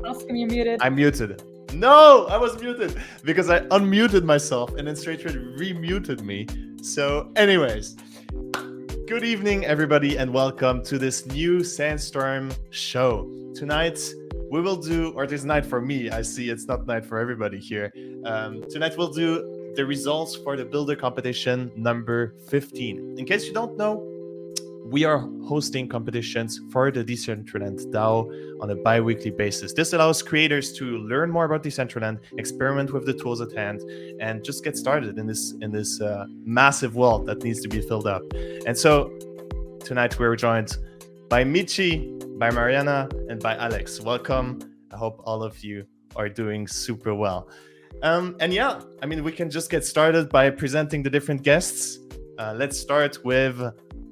Oscom, you're muted. I'm muted. No, I was muted because I unmuted myself and then straight remuted me. So anyways, good evening, everybody, and welcome to this new Sandstorm show. Tonight, we will do, or this night for me, I see it's not night for everybody here. Tonight, we'll do the results for the Builder Competition number 15. In case you don't know, we are hosting competitions for the Decentraland DAO on a bi-weekly basis. This allows creators to learn more about Decentraland, experiment with the tools at hand, and just get started in this massive world that needs to be filled up. And so tonight we're joined by Michi, by Maryana, and by Alex. Welcome. I hope all of you are doing super well. And yeah, I mean, we can just get started by presenting the different guests. Let's start with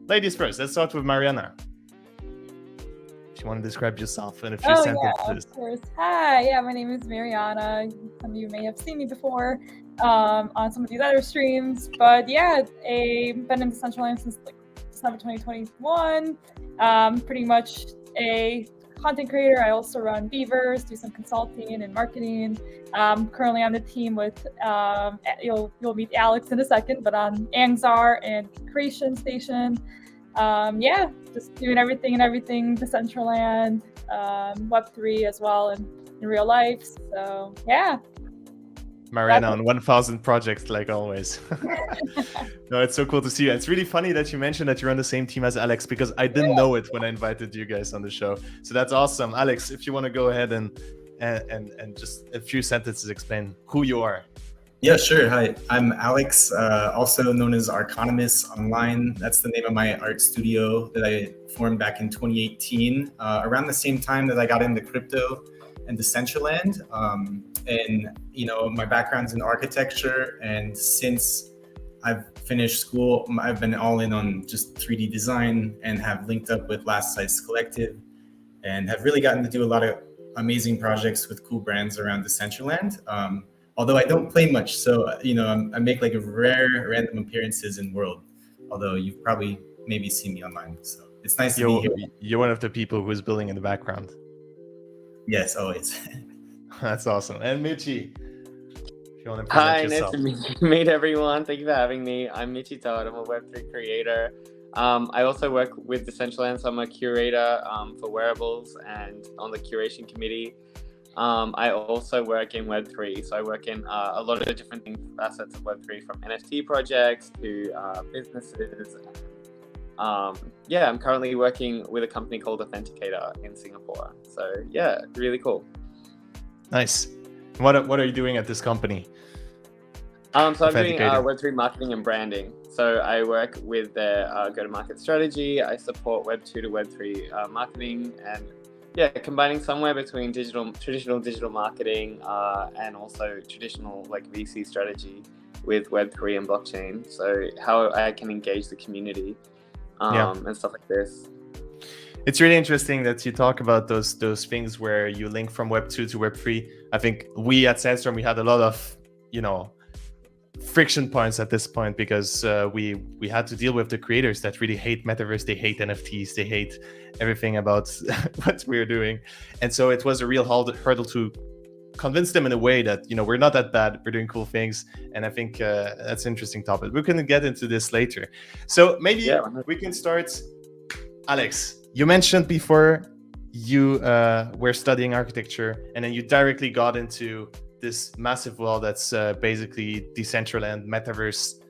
ladies first. Let's start with Maryana. If you want to describe yourself in a few sentences. Yeah, of course. Hi, my name is Maryana. Some of you may have seen me before on some of these other streams. But yeah, I've been in Decentraland since like December 2021. Pretty much a content creator. I also run Beavers, do some consulting and marketing. Currently on the team with, you'll meet Alex in a second, but on Angzar and Creation Station. Yeah, just doing everything Decentraland, Web3 as well, and in real life. So yeah. Maryana on 1,000 projects, like always. No, it's so cool to see you. It's really funny that you mentioned that you're on the same team as Alex, because I didn't know it when I invited you guys on the show. So that's awesome. Alex, if you want to go ahead and just a few sentences explain who you are. Yeah, sure. Hi, I'm Alex, also known as Archonomous online. That's the name of my art studio that I formed back in 2018, around the same time that I got into crypto and Decentraland. And you know, my background's in architecture, and since I've finished school, I've been all in on just 3D design and have linked up with Last Sites Collective and have really gotten to do a lot of amazing projects with cool brands around Decentraland. Although I don't play much, so you know, I make like rare random appearances in World, although you've probably maybe seen me online, so it's nice to be here. You're one of the people who's building in the background. Yes, always. That's awesome. And Michi, if you want to present Hi, yourself. nice to meet everyone. Thank you for having me. I'm Michi Todd. I'm a Web3 creator. I also work with Decentraland, so I'm a curator for wearables and on the curation committee. I also work in Web3, so I work in a lot of different facets of Web3, from NFT projects to businesses. Yeah, I'm currently working with a company called Authenticator in Singapore. So yeah, really cool. Nice. What are you doing at this company? So I'm doing Web3 marketing and branding. So I work with their go-to-market strategy. I support Web2 to Web3 marketing, and yeah, combining somewhere between traditional digital marketing and also traditional like VC strategy with Web3 and blockchain. So how I can engage the community and stuff like this. It's really interesting that you talk about those things where you link from Web 2 to Web 3. I think we at Sandstorm, we had a lot of, friction points at this point, because we had to deal with the creators that really hate metaverse. They hate NFTs. They hate everything about what we're doing. And so it was a real hurdle to convince them in a way that, we're not that bad. We're doing cool things. And I think that's an interesting topic. We can get into this later. So maybe we can start. Alex, you mentioned before you were studying architecture, and then you directly got into this massive world that's basically Decentraland, metaverse.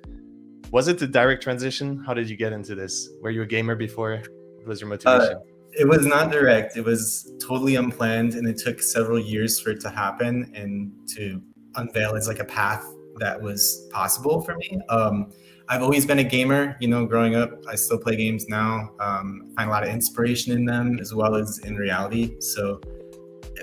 Was it a direct transition? How did you get into this? Were you a gamer before? What was your motivation? It was not direct. It was totally unplanned, and it took several years for it to happen and to unveil as like a path that was possible for me. I've always been a gamer, growing up. I still play games now. Find a lot of inspiration in them as well as in reality. So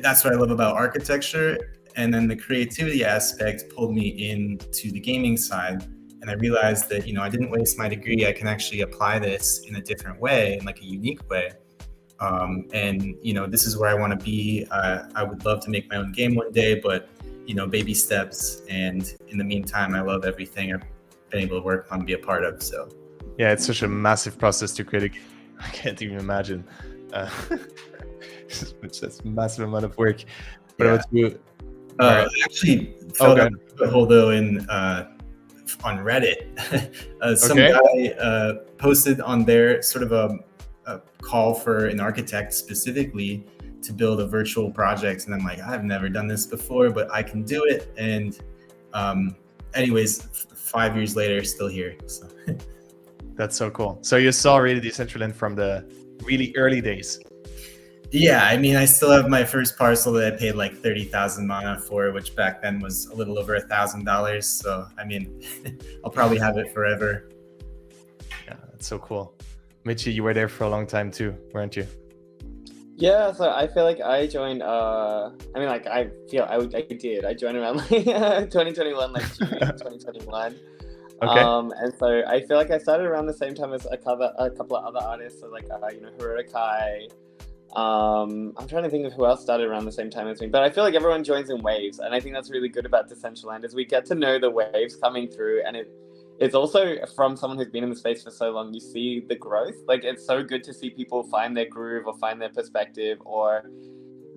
that's what I love about architecture. And then the creativity aspect pulled me into the gaming side. And I realized that, I didn't waste my degree. I can actually apply this in a different way, in like a unique way. And, this is where I want to be. I would love to make my own game one day, but, baby steps. And in the meantime, I love everything I've been able to work on, be a part of. So yeah, it's such a massive process to create a game. I can't even imagine. which is a massive amount of work. What Yeah. about you? I actually fell Okay. down the hole though on Reddit. Some Okay. guy posted on there sort of a call for an architect specifically to build a virtual project, and I'm like, I've never done this before, but I can do it. And anyways, 5 years later, still here. So. That's so cool. So you saw really Decentraland from the really early days. Yeah, I mean, I still have my first parcel that I paid like 30,000 mana for, which back then was a little over $1,000. So, I mean, I'll probably have it forever. Yeah, that's so cool. Michi, you were there for a long time too, weren't you? Yeah, so I feel like I joined. I did. I joined around like 2021, like June 2021. Okay. And so I feel like I started around the same time as a couple of other artists, so like Hirokai. I'm trying to think of who else started around the same time as me, but I feel like everyone joins in waves, and I think that's really good about Decentraland is we get to know the waves coming through, and it's also from someone who's been in the space for so long, you see the growth. Like, it's so good to see people find their groove or find their perspective or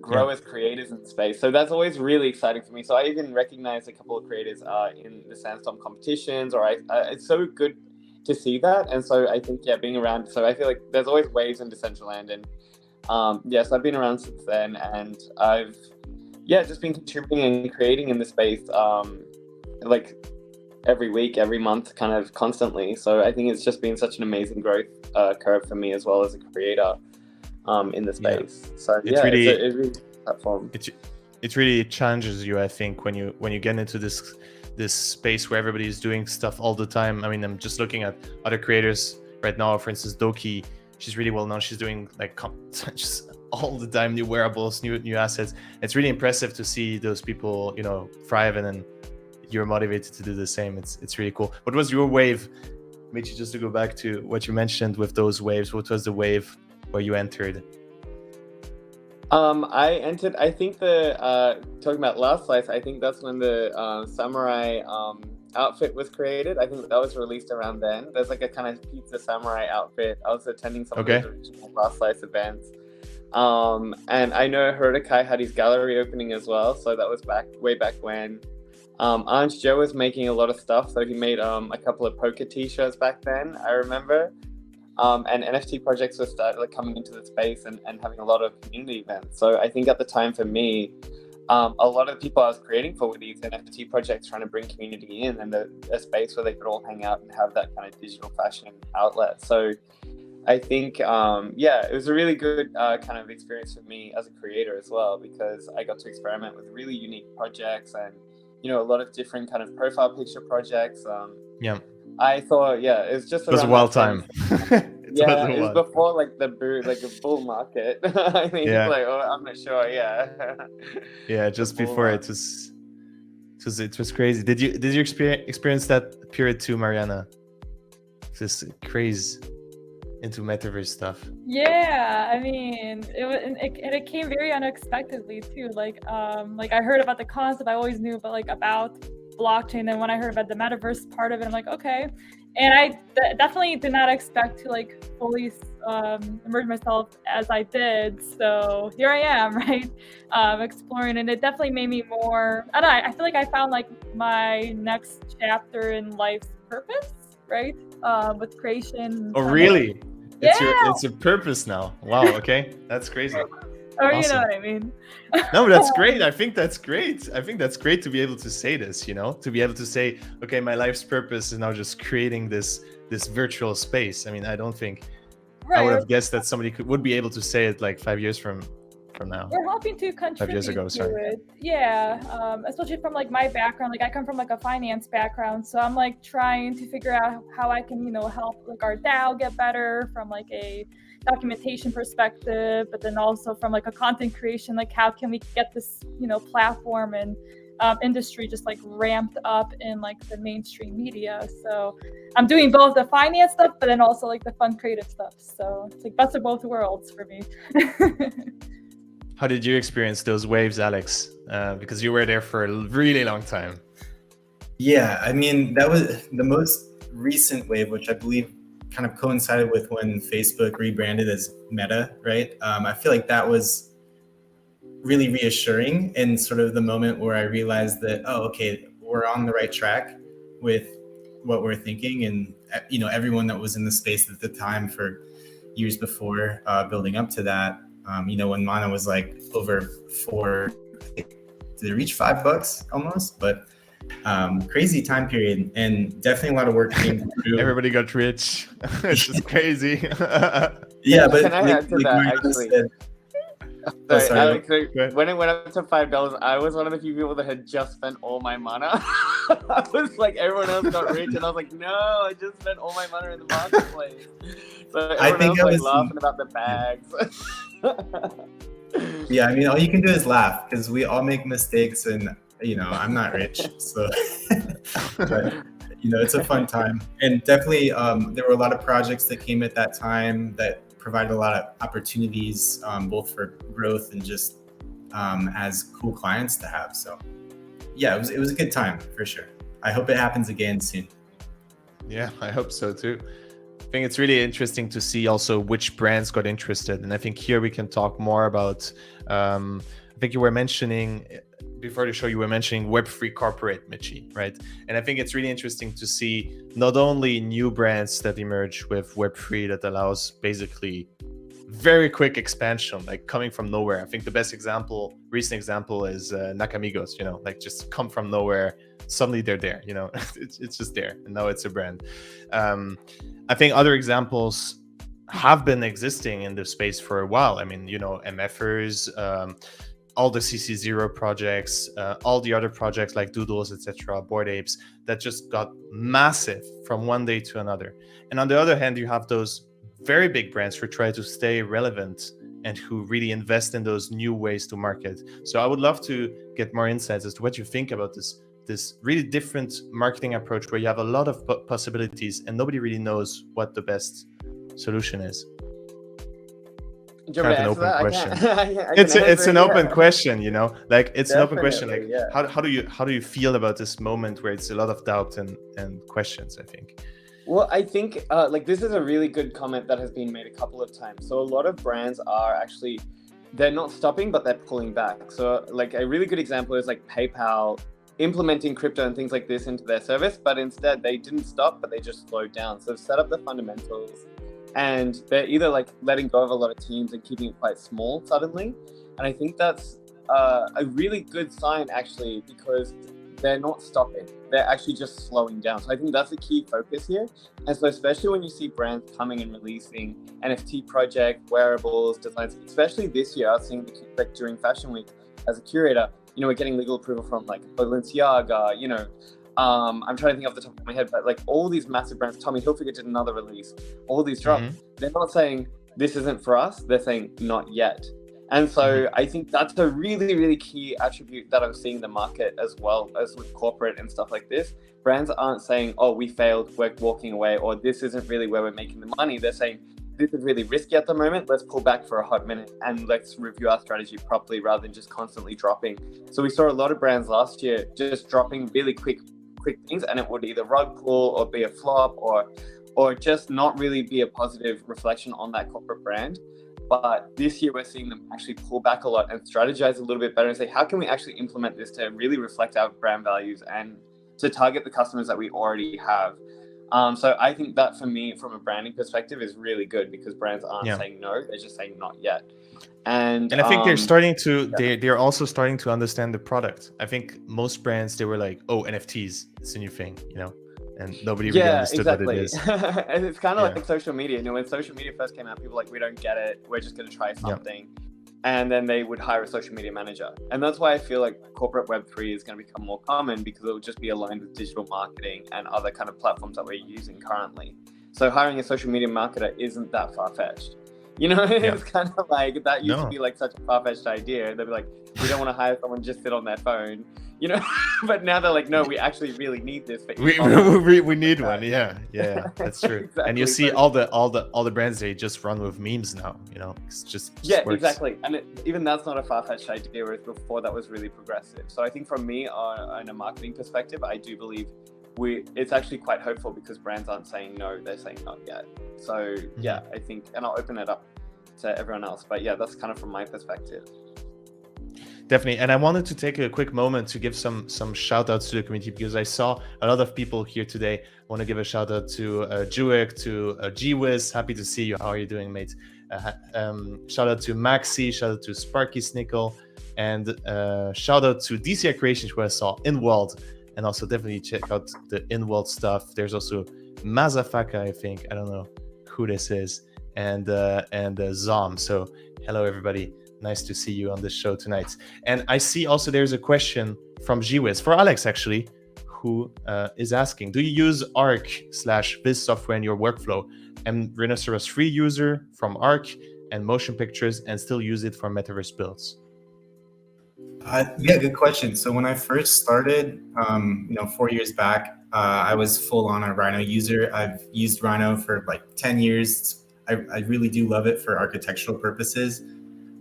grow as creators in space. So that's always really exciting for me. So I even recognize a couple of creators in the Sandstorm competitions, or it's so good to see that. And so I think, being around, so I feel like there's always waves in Decentraland, and so I've been around since then, and I've just been contributing and creating in the space like every week, every month, kind of constantly. So I think it's just been such an amazing growth curve for me as well as a creator in the space. So it's really platform. It really challenges you, I think, when you get into this space where everybody is doing stuff all the time. I mean, I'm just looking at other creators right now. For instance, Doki, she's really well known. She's doing like just all the time new wearables, new assets. It's really impressive to see those people, thrive, and then you're motivated to do the same. It's really cool. What was your wave, Michi? Just to go back to what you mentioned with those waves, what was the wave where you entered? I entered, I think talking about Last Slice, I think that's when the samurai outfit was created. I think that was released around then. There's like a kind of pizza samurai outfit. I was attending some of those original Last Slice events. And I know Hirokai had his gallery opening as well. So that was way back when. Aunt Joe was making a lot of stuff. So he made a couple of poker t-shirts back then, I remember. And NFT projects were started coming into the space and having a lot of community events. So I think at the time for me, a lot of the people I was creating for were these NFT projects trying to bring community in and a space where they could all hang out and have that kind of digital fashion outlet. So I think, it was a really good kind of experience for me as a creator as well, because I got to experiment with really unique projects and, a lot of different kind of profile picture projects. I thought, it was just. It was a wild time. It was before like the bull market. I think I'm not sure. Yeah, just before it was crazy. Did you experience that period too, Maryana? This craze into metaverse stuff. Yeah, I mean, it came very unexpectedly too. Like I heard about the concept. I always knew about blockchain. Then when I heard about the metaverse part of it, I'm like, okay. And I definitely did not expect to fully immerse myself as I did. So here I am, right, exploring, and it definitely made me more. I don't know. I feel like I found my next chapter in life's purpose, right, with creation. Oh, really? Yeah. It's your purpose now. Wow. Okay, that's crazy. Or awesome. You know what I mean? No, but that's great. I think that's great. I think that's great to be able to say this, to be able to say, okay, my life's purpose is now just creating this virtual space. I mean, I don't think I would have guessed that somebody would be able to say it 5 years from now. We're helping to contribute 5 years ago, to it. Yeah, especially from my background. I come from a finance background, so I'm trying to figure out how I can help our DAO get better from a documentation perspective, but then also from a content creation, how can we get this platform and industry just ramped up in the mainstream media. So I'm doing both the finance stuff, but then also the fun creative stuff. So it's best of both worlds for me. How did you experience those waves, Alex? Because you were there for a really long time. Yeah, I mean, that was the most recent wave, which I believe kind of coincided with when Facebook rebranded as Meta, right? I feel like that was really reassuring, and sort of the moment where I realized that, oh, okay, we're on the right track with what we're thinking. And, you know, everyone that was in the space at the time for years before building up to that, you know, when Mana was like over did it reach $5 almost? But crazy time period, and definitely a lot of work came through. Everybody got rich. It's just crazy. Yeah, but can I add to that, Mariana actually? said- Sorry, Alex, Go ahead. when it went up to $5, I was one of the few people that had just spent all my mana. I was like, everyone else got rich, and I was like, no, I just spent all my mana in the marketplace. So everyone think else I like was- laughing about the bags. Yeah, I mean, all you can do is laugh, because we all make mistakes, and you know, I'm not rich, so but you know, it's a fun time. And definitely there were a lot of projects that came at that time that provided a lot of opportunities, both for growth and just as cool clients to have. So yeah, it was a good time for sure. I hope it happens again soon. Yeah, I hope so too. I think it's really interesting to see also which brands got interested. And I think here we can talk more about, I think you were mentioning, before the show, you were mentioning Web3 corporate, Michi, right? And I think it's really interesting to see not only new brands that emerge with Web3 that allows basically very quick expansion, like coming from nowhere. I think the best example, recent example is Nakamigos, you know, like just come from nowhere. Suddenly they're there, you know, it's just there. And now it's a brand. I think other examples have been existing in the space for a while. I mean, you know, MFers, all the CC0 projects, all the other projects like Doodles, etc., Bored Apes, that just got massive from one day to another. And on the other hand, you have those very big brands who try to stay relevant and who really invest in those new ways to market. So I would love to get more insights as to what you think about this really different marketing approach where you have a lot of possibilities and nobody really knows what the best solution is. Do you want me to Kind of an answer open that? question. It's an open question, you know, like it's an open question. Like Definitely, yeah. how do you feel about this moment where it's a lot of doubt and questions, I think? Well, I think like this is a really good comment that has been made a couple of times. So a lot of brands are actually, they're not stopping, but they're pulling back. So like a really good example is like PayPal implementing crypto and things like this into their service, but instead they didn't stop, but they just slowed down. So set up the fundamentals, and they're either like letting go of a lot of teams and keeping it quite small suddenly. And I think that's a really good sign actually, because they're not stopping, they're actually just slowing down. So I think that's a key focus here. And so especially when you see brands coming and releasing NFT Project, wearables, designs, especially this year, I was seeing like during Fashion Week as a curator, you know, we're getting legal approval from like Balenciaga, you know, I'm trying to think off the top of my head, but like all these massive brands, Tommy Hilfiger did another release, all these drops, they're not saying this isn't for us, they're saying not yet. And so I think that's a really, really key attribute that I'm seeing in the market as well as with corporate and stuff like this. Brands aren't saying, oh, we failed, we're walking away, or this isn't really where we're making the money. They're saying, this is really risky at the moment, let's pull back for a hot minute and let's review our strategy properly rather than just constantly dropping. So we saw a lot of brands last year just dropping really quick things, and it would either rug pull or be a flop or just not really be a positive reflection on that corporate brand. But this year we're seeing them actually pull back a lot and strategize a little bit better and say, how can we actually implement this to really reflect our brand values and to target the customers that we already have? So I think that for me, from a branding perspective, is really good because brands aren't saying no, they're just saying not yet. And I think they're starting to, they're also starting to understand the product. I think most brands, they were like, oh, NFTs, it's a new thing, you know? And nobody really understood what it is. And it's kind of like social media. You know, when social media first came out, people were like, we don't get it. We're just going to try something. And then they would hire a social media manager. And that's why I feel like corporate Web3 is going to become more common, because it will just be aligned with digital marketing and other kind of platforms that we're using currently. So hiring a social media marketer isn't that far-fetched. You know, it's kind of like, that used to be like such a far-fetched idea. They'd be like, we don't want to hire someone just sit on their phone, you know, but now they're like, no, we actually really need this. We need one. Yeah, that's true. Exactly. And you see all the brands, they just run with memes now, you know, it's just works. Exactly. And even that's not a far-fetched idea, whereas before that was really progressive. So I think from me, on a marketing perspective, I do believe it's actually quite hopeful, because brands aren't saying no, they're saying not yet. So I think, and I'll open it up to everyone else, but that's kind of from my perspective. Definitely. And I wanted to take a quick moment to give some shout outs to the community, because I saw a lot of people here today. I want to give a shout out to Juik, to Gwiz. Happy to see you. How are you doing, mate? Shout out to Maxi, shout out to Sparky Snickle, and shout out to DCI Creations, who I saw in World. And also definitely check out the in World stuff. There's also Mazafaka, I think. I don't know who this is. And Zom. So hello, everybody. Nice to see you on this show tonight. And I see also there's a question from Gwiz for Alex, actually, who is asking, do you use Arc/Viz software in your workflow? I'm Rhinoceros free user from Arc and motion pictures and still use it for metaverse builds. Yeah, good question. So when I first started, 4 years back, I was full on a Rhino user. I've used Rhino for like 10 years. I really do love it for architectural purposes.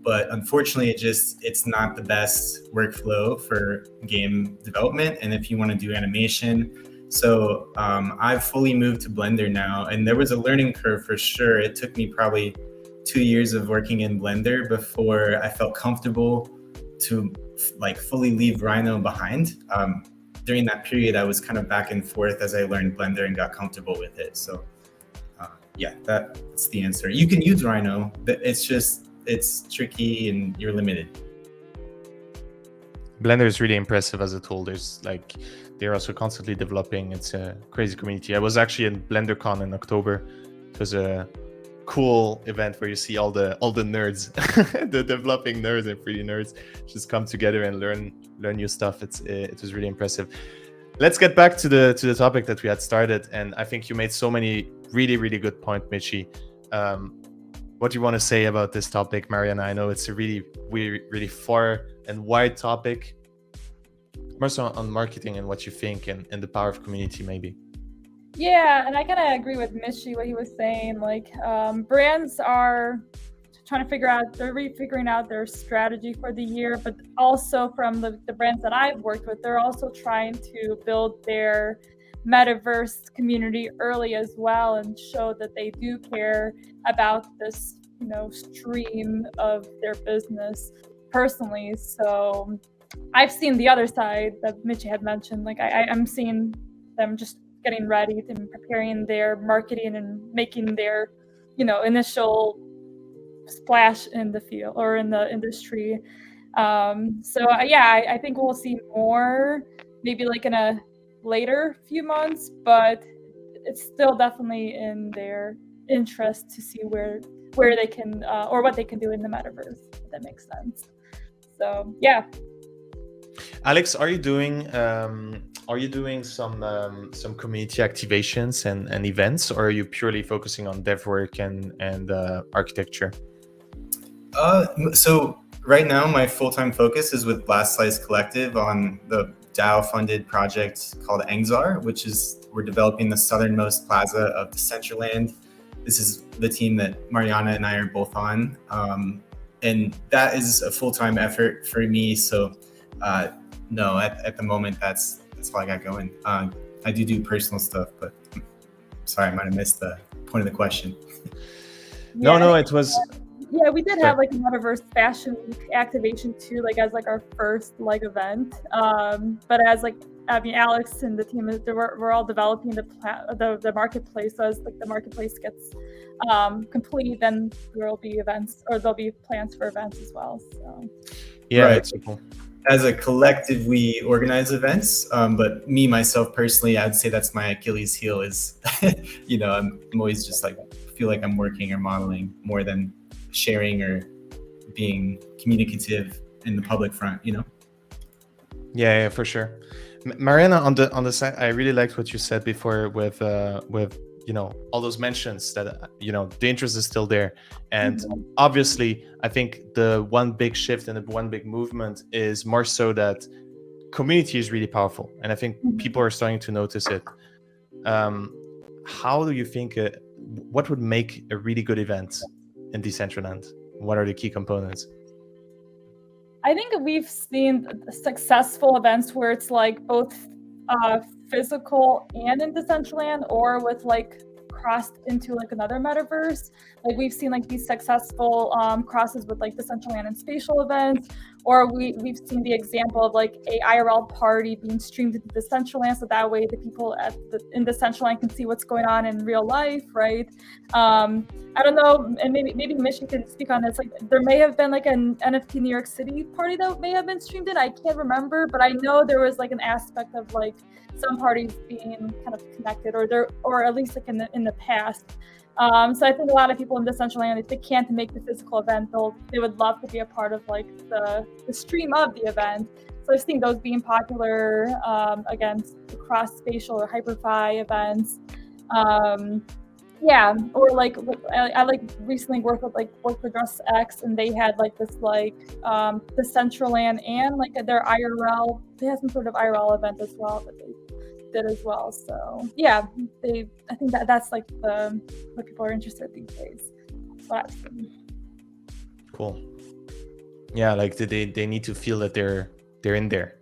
But unfortunately, it's not the best workflow for game development. And if you want to do animation, so I've fully moved to Blender now. And there was a learning curve for sure. It took me probably 2 years of working in Blender before I felt comfortable to like fully leave Rhino behind. During that period, I was kind of back and forth as I learned Blender and got comfortable with it. So yeah, that's the answer. You can use Rhino, but it's tricky and you're limited. Blender is really impressive as a tool. They're also constantly developing. It's a crazy community. I was actually in BlenderCon in October. It was a cool event where you see all the nerds, the developing nerds and 3D nerds just come together and learn new stuff. It was really impressive. Let's get back to the topic that we had started, and I think you made so many really, really good points, Michi. What do you want to say about this topic, Maryana? I know it's a really, really, really far and wide topic. More so on marketing and what you think and the power of community, maybe. Yeah, and I kind of agree with Michi, what he was saying. Like, brands are trying to they're refiguring out their strategy for the year, but also from the brands that I've worked with, they're also trying to build their metaverse community early as well and show that they do care about this, stream of their business personally. So I've seen the other side that Michi had mentioned. Like I'm seeing them just getting ready and preparing their marketing and making their, initial splash in the field or in the industry. I think we'll see more maybe like in a later few months, but it's still definitely in their interest to see where they can or what they can do in the metaverse, if that makes sense. So yeah. Alex, are you doing some community activations and events, or are you purely focusing on dev work and architecture? So right now my full-time focus is with Blast Slice Collective on the DAO-funded project called Engzar, which is we're developing the southernmost plaza of Decentraland. This is the team that Maryana and I are both on, and that is a full-time effort for me. So no, at the moment that's all I got going. I do personal stuff, but sorry, I might have missed the point of the question. No, it was. Yeah, we did have like a Metaverse Fashion Week activation too, like as like our first event. But as Alex and the team, we're all developing the marketplace. So as the marketplace gets complete, then there will be events, or there'll be plans for events as well. So yeah, right. It's cool. As a collective, we organize events, but me myself personally, I'd say that's my Achilles heel. Is I'm always just feel like I'm working or modeling more than sharing or being communicative in the public front, Yeah, for sure. Maryana, on the side, I really liked what you said before with all those mentions that the interest is still there, and obviously I think the one big shift and the one big movement is more so that community is really powerful, and I think people are starting to notice it. How do you think what would make a really good event in Decentraland? What are the key components? I think we've seen successful events where it's both physical and in Decentraland, or with crossed into another metaverse. We've seen these successful crosses with Decentraland and spatial events, Or we've seen the example of like a IRL party being streamed into Decentraland, so that way the people in Decentraland can see what's going on in real life, right? I don't know, and maybe Michi can speak on this. Like, there may have been like an NFT New York City party that may have been streamed in. I can't remember, but I know there was like an aspect of like some parties being kind of connected, or at least like in the past. So I think a lot of people in Decentraland, if they can't make the physical event, they would love to be a part of like the stream of the event. So I've seen those being popular against cross spatial or hyperfi events. Yeah, or like I like recently worked with Dress X, and they had like this like Decentraland and like their IRL. They had some sort of IRL event as well that they did as well. So yeah, I think that's like what people are interested these days. But Cool. Yeah, like they need to feel that they're in there.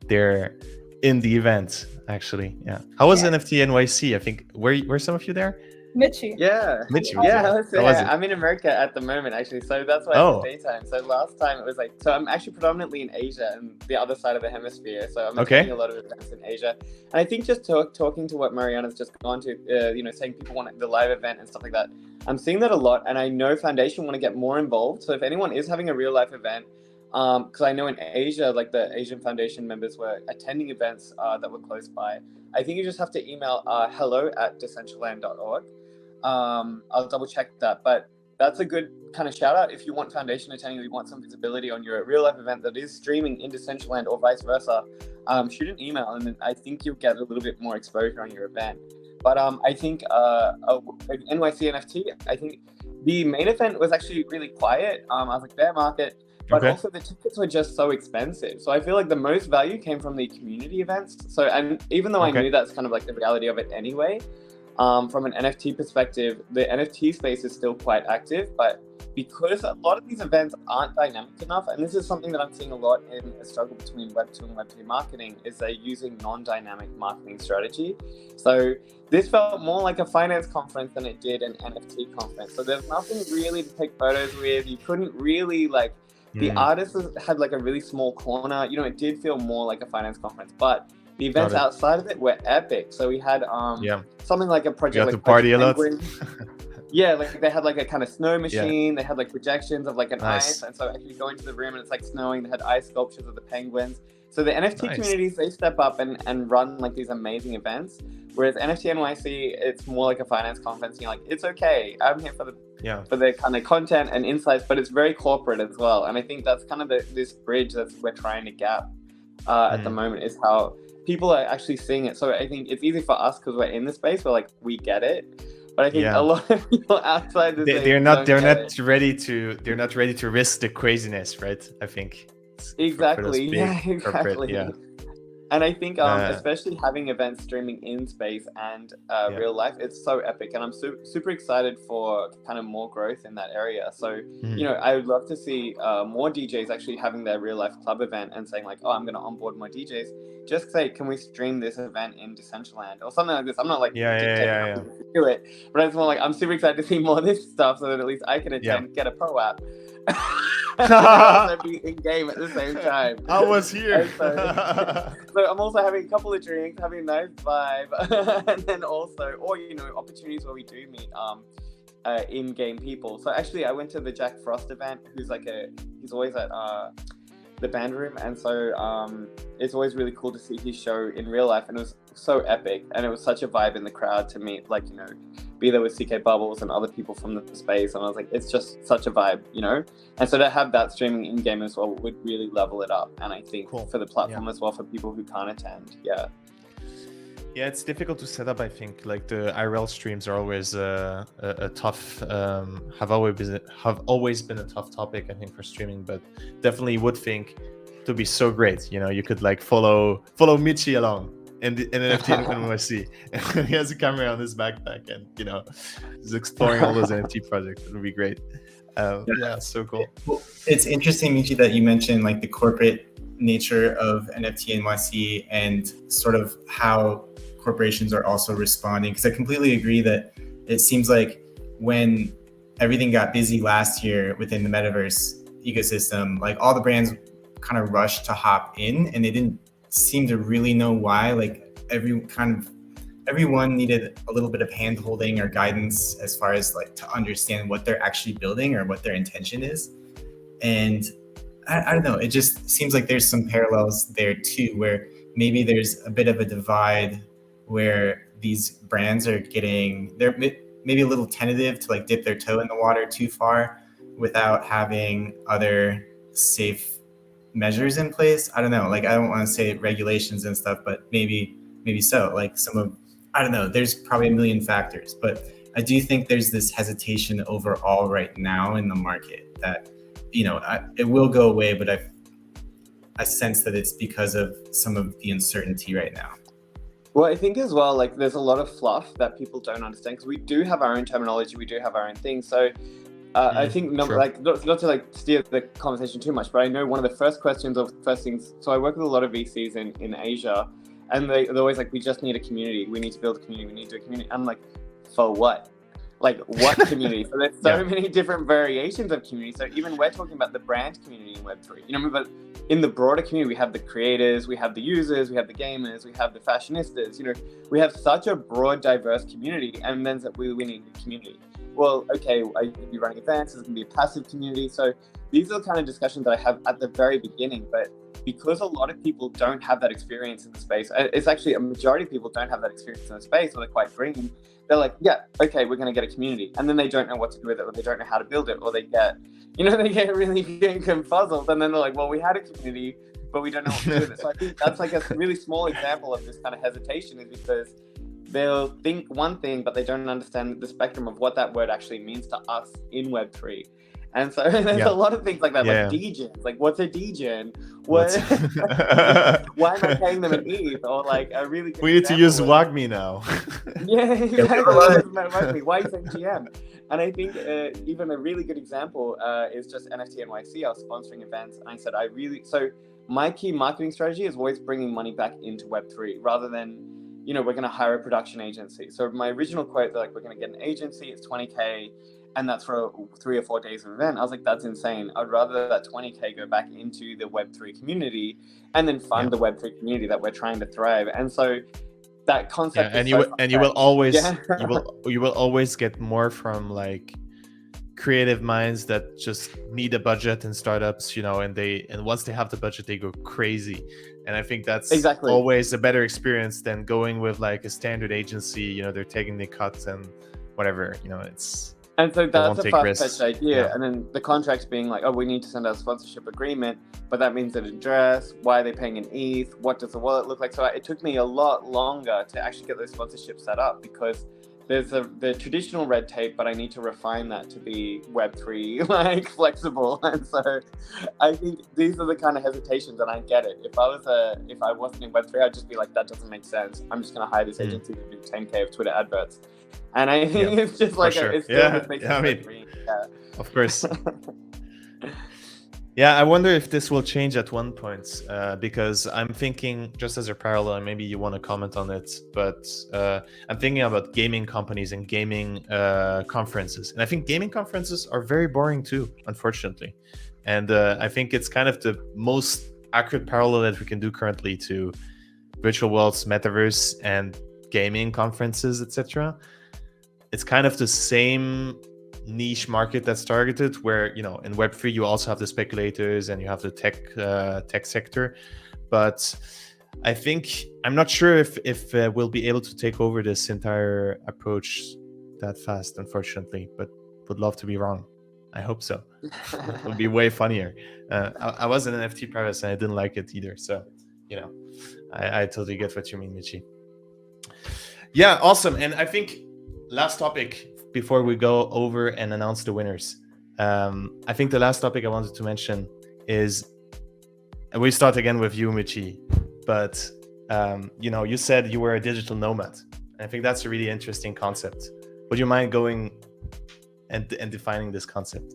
They're in the event, actually. Yeah. How was NFT NYC? I think were some of you there? Michi. Yeah. Michi, Yeah, how was it? I'm in America at the moment, actually, so that's why it's daytime. So last time it was like, so I'm actually predominantly in Asia and the other side of the hemisphere, so I'm attending a lot of events in Asia. And I think just talking to what Mariana's just gone to, saying people want the live event and stuff like that, I'm seeing that a lot, and I know Foundation want to get more involved. So if anyone is having a real life event, because I know in Asia, like the Asian Foundation members were attending events that were close by, I think you just have to email hello@decentraland.org. I'll double check that, but that's a good kind of shout out if you want Foundation attending or you want some visibility on your real life event that is streaming in Decentraland or vice versa. Shoot an email, and then I think you'll get a little bit more exposure on your event. But I think NYC NFT, I think the main event was actually really quiet. I was like bear market, but also the tickets were just so expensive. So I feel like the most value came from the community events. So, and even though I knew that's kind of like the reality of it anyway, from an NFT perspective, the NFT space is still quite active, but because a lot of these events aren't dynamic enough, and this is something that I'm seeing a lot in a struggle between Web2 and Web3 marketing, is they're using non-dynamic marketing strategy. So this felt more like a finance conference than it did an NFT conference. So there's nothing really to take photos with. You couldn't really the artists had like a really small corner. It did feel more like a finance conference, but the events outside of it were epic. So we had something like a project like party a lot. Yeah, like they had like a kind of snow machine. They had like projections of like an ice, and so actually go into the room and it's like snowing. They had ice sculptures of the penguins. So the NFT communities, they step up and run like these amazing events. Whereas NFT NYC, it's more like a finance conference. You're like, it's okay. I'm here for the kind of content and insights, but it's very corporate as well. And I think that's kind of this bridge that we're trying to gap at the moment, is how people are actually seeing it. So I think it's easy for us because we're in the space. We're like, we get it. But I think a lot of people outside they're not ready to risk the craziness, right? I think exactly. And I think especially having events streaming in space and real life, it's so epic, and I'm super excited for kind of more growth in that area. So I would love to see more DJs actually having their real life club event and saying like, oh, I'm going to onboard more DJs. Just say, can we stream this event in Decentraland or something like this? I'm not like to do it, but it's more like I'm super excited to see more of this stuff so that at least I can attend, get a pro app. And also be in game at the same time. I was here. So I'm also having a couple of drinks, having a nice vibe, and then also, or opportunities where we do meet in-game people. So actually, I went to the Jack Frost event, he's always at the band room, and so it's always really cool to see his show in real life, and it was so epic, and it was such a vibe in the crowd to meet, like, be there with CK Bubbles and other people from the space, and I was like, it's just such a vibe, and so to have that streaming in game as well would really level it up, and I think for the platform as well, for people who can't attend. Yeah, it's difficult to set up. I think like the IRL streams are always a tough, have always been a tough topic, I think, for streaming. But definitely would think to be so great. You could like follow Michi along in NFT NYC. He has a camera on his backpack, and he's exploring all those NFT projects. It would be great. So cool. Well, it's interesting, Michi, that you mentioned like the corporate nature of NFT NYC and sort of how corporations are also responding, because I completely agree that it seems like when everything got busy last year within the metaverse, ecosystem, like all the brands kind of rushed to hop in, and they didn't seem to really know why. Like everyone needed a little bit of hand holding or guidance as far as like to understand what they're actually building or what their intention is. And I don't know, it just seems like there's some parallels there too, where maybe there's a bit of a divide where these brands are they're maybe a little tentative to like dip their toe in the water too far without having other safe measures in place. I don't know, like I don't want to say regulations and stuff, but maybe so. Like I don't know, there's probably a million factors, but I do think there's this hesitation overall right now in the market that, it will go away, but I sense that it's because of some of the uncertainty right now. Well, I think as well, like there's a lot of fluff that people don't understand because we do have our own terminology, we do have our own things. So I think sure. like not to like steer the conversation too much, but I know one of the first questions or first things. So I work with a lot of VCs in Asia, and they're always like, we just need a community. We need to build a community. We need to do a community. I'm like, for what? Like what community? So there's so many different variations of community. So even we're talking about the brand community in Web3. But in the broader community, we have the creators, we have the users, we have the gamers, we have the fashionistas. We have such a broad, diverse community, and then we need a community. Well, okay, I could be running events. There's going to be a passive community. So these are the kind of discussions that I have at the very beginning. But because a lot of people don't have that experience in the space, it's actually a majority of people don't have that experience in the space, or they're quite green. They're like, yeah, okay, we're going to get a community. And then they don't know what to do with it, or they don't know how to build it, or they get really confuzzled. And then they're like, well, we had a community, but we don't know what to do with it. So I think that's like a really small example of this kind of hesitation, is because they'll think one thing, but they don't understand the spectrum of what that word actually means to us in Web3. And so there's a lot of things like that, like degens. Like, what's a degen? Why am I paying them an ETH? Or like a really good we need to use WAGMI now. Yeah, exactly. Why is it GM? And I think even a really good example is just NFT NYC. I was sponsoring events, and I said, so my key marketing strategy is always bringing money back into Web3 rather than, we're going to hire a production agency. So my original quote, they're like, we're going to get an agency, it's 20K. And that's for 3 or 4 days of event. I was like, that's insane. I'd rather that 20K go back into the Web3 community and then fund the Web3 community that we're trying to thrive. And so that concept you will always you will always get more from like creative minds that just need a budget and startups, and once they have the budget, they go crazy. And I think that's always a better experience than going with like a standard agency. They're taking the cuts and whatever. And so that's a far-fetched idea. And then the contracts being like, oh, we need to send out a sponsorship agreement, but that means an address. Why are they paying an ETH? What does the wallet look like? So it took me a lot longer to actually get those sponsorships set up, because there's the traditional red tape, but I need to refine that to be Web3 like flexible. And so I think these are the kind of hesitations, and I get it. If I wasn't in Web3, I'd just be like, that doesn't make sense. I'm just going to hire this agency to do 10K of Twitter adverts. And I think it's just like it's still just makes green. Of course. I wonder if this will change at one point, because I'm thinking, just as a parallel, and maybe you want to comment on it, but I'm thinking about gaming companies and gaming conferences. And I think gaming conferences are very boring too, unfortunately. And I think it's kind of the most accurate parallel that we can do currently to virtual worlds, metaverse, and gaming conferences, etc. It's kind of the same niche market that's targeted, where in Web3 you also have the speculators and you have the tech sector, but I think I'm not sure if we'll be able to take over this entire approach that fast, unfortunately, but would love to be wrong. I hope so. It would be way funnier. I was an NFT private and I didn't like it either, so I totally get what you mean, Michi. Yeah, awesome. And I think last topic before we go over and announce the winners. I think the last topic I wanted to mention is, and we start again with you, Michi, but you said you were a digital nomad. And I think that's a really interesting concept. Would you mind going and defining this concept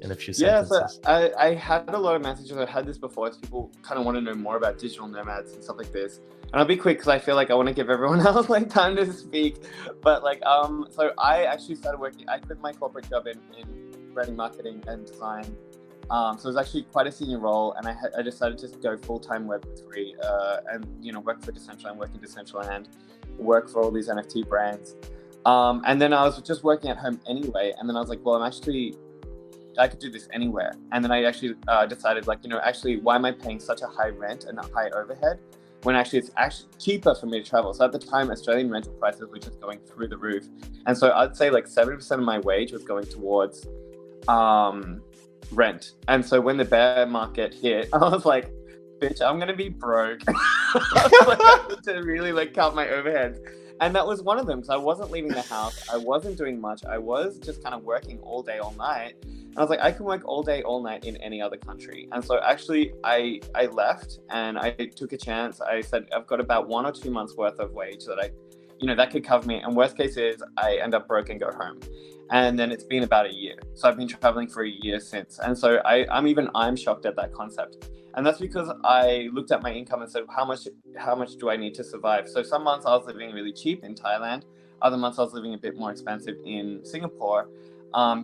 in a few sentences? Yeah, so I had a lot of messages. I had this before, so people kind of want to know more about digital nomads and stuff like this. And I'll be quick because I feel like I want to give everyone else like time to speak. But so I actually started working. I quit my corporate job in branding, marketing, and design So it was actually quite a senior role, and I decided to go full-time Web3 and work for Decentraland, work in Decentraland, work for all these NFT brands. And then I was just working at home anyway, and then I was like, well, I could do this anywhere. And then I actually decided, like, actually, why am I paying such a high rent and a high overhead when actually it's actually cheaper for me to travel? So at the time, Australian rental prices were just going through the roof. And so I'd say like 70% of my wage was going towards rent. And so when the bear market hit, I was like, bitch, I'm going to be broke. I was like, to really like cut my overheads. And that was one of them, because I wasn't leaving the house. I wasn't doing much. I was just kind of working all day, all night. And I was like, I can work all day, all night in any other country. And so actually I left and I took a chance. I said, I've got about 1 or 2 months worth of wage that that could cover me. And worst case is I end up broke and go home. And then it's been about a year. So I've been traveling for a year since. And so I'm shocked at that concept. And that's because I looked at my income and said, how much do I need to survive? So some months I was living really cheap in Thailand. Other months I was living a bit more expensive in Singapore,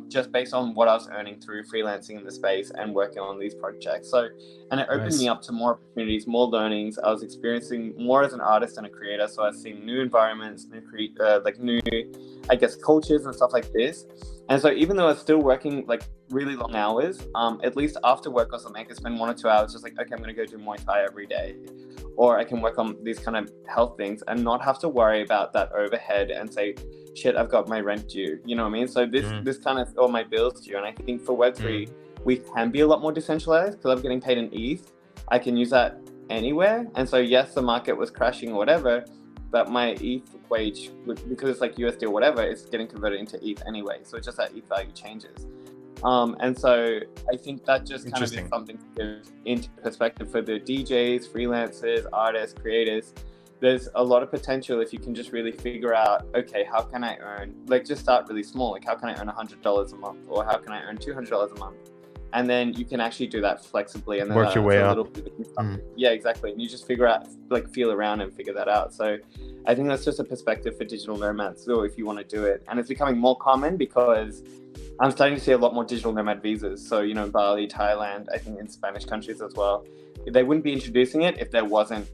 just based on what I was earning through freelancing in the space and working on these projects. And it opened me up to more opportunities, more learnings. I was experiencing more as an artist and a creator. So I was seeing new environments, new, I guess, cultures and stuff like this. And so even though I was still working like really long hours, at least after work or something, I could spend 1 or 2 hours just like, okay, I'm going to go do Muay Thai every day. Or I can work on these kind of health things and not have to worry about that overhead and say, shit, I've got my rent due. You know what I mean? So this kind of, or my bills due. And I think for Web3, we can be a lot more decentralized because I'm getting paid in ETH. I can use that anywhere. And so yes, the market was crashing or whatever, but my ETH wage, because it's like USD or whatever, it's getting converted into ETH anyway. So it's just that ETH value changes. And so I think that just kind of is something to give into perspective for the DJs, freelancers, artists, creators. There's a lot of potential if you can just really figure out, okay, how can I earn, like just start really small. Like how can I earn $100 a month, or how can I earn $200 a month? And then you can actually do that flexibly and then work your way up. Yeah, exactly. And you just figure out, like feel around and figure that out. So I think that's just a perspective for digital nomads. So if you want to do it, and it's becoming more common because I'm starting to see a lot more digital nomad visas. So, Bali, Thailand, I think in Spanish countries as well. They wouldn't be introducing it if it wasn't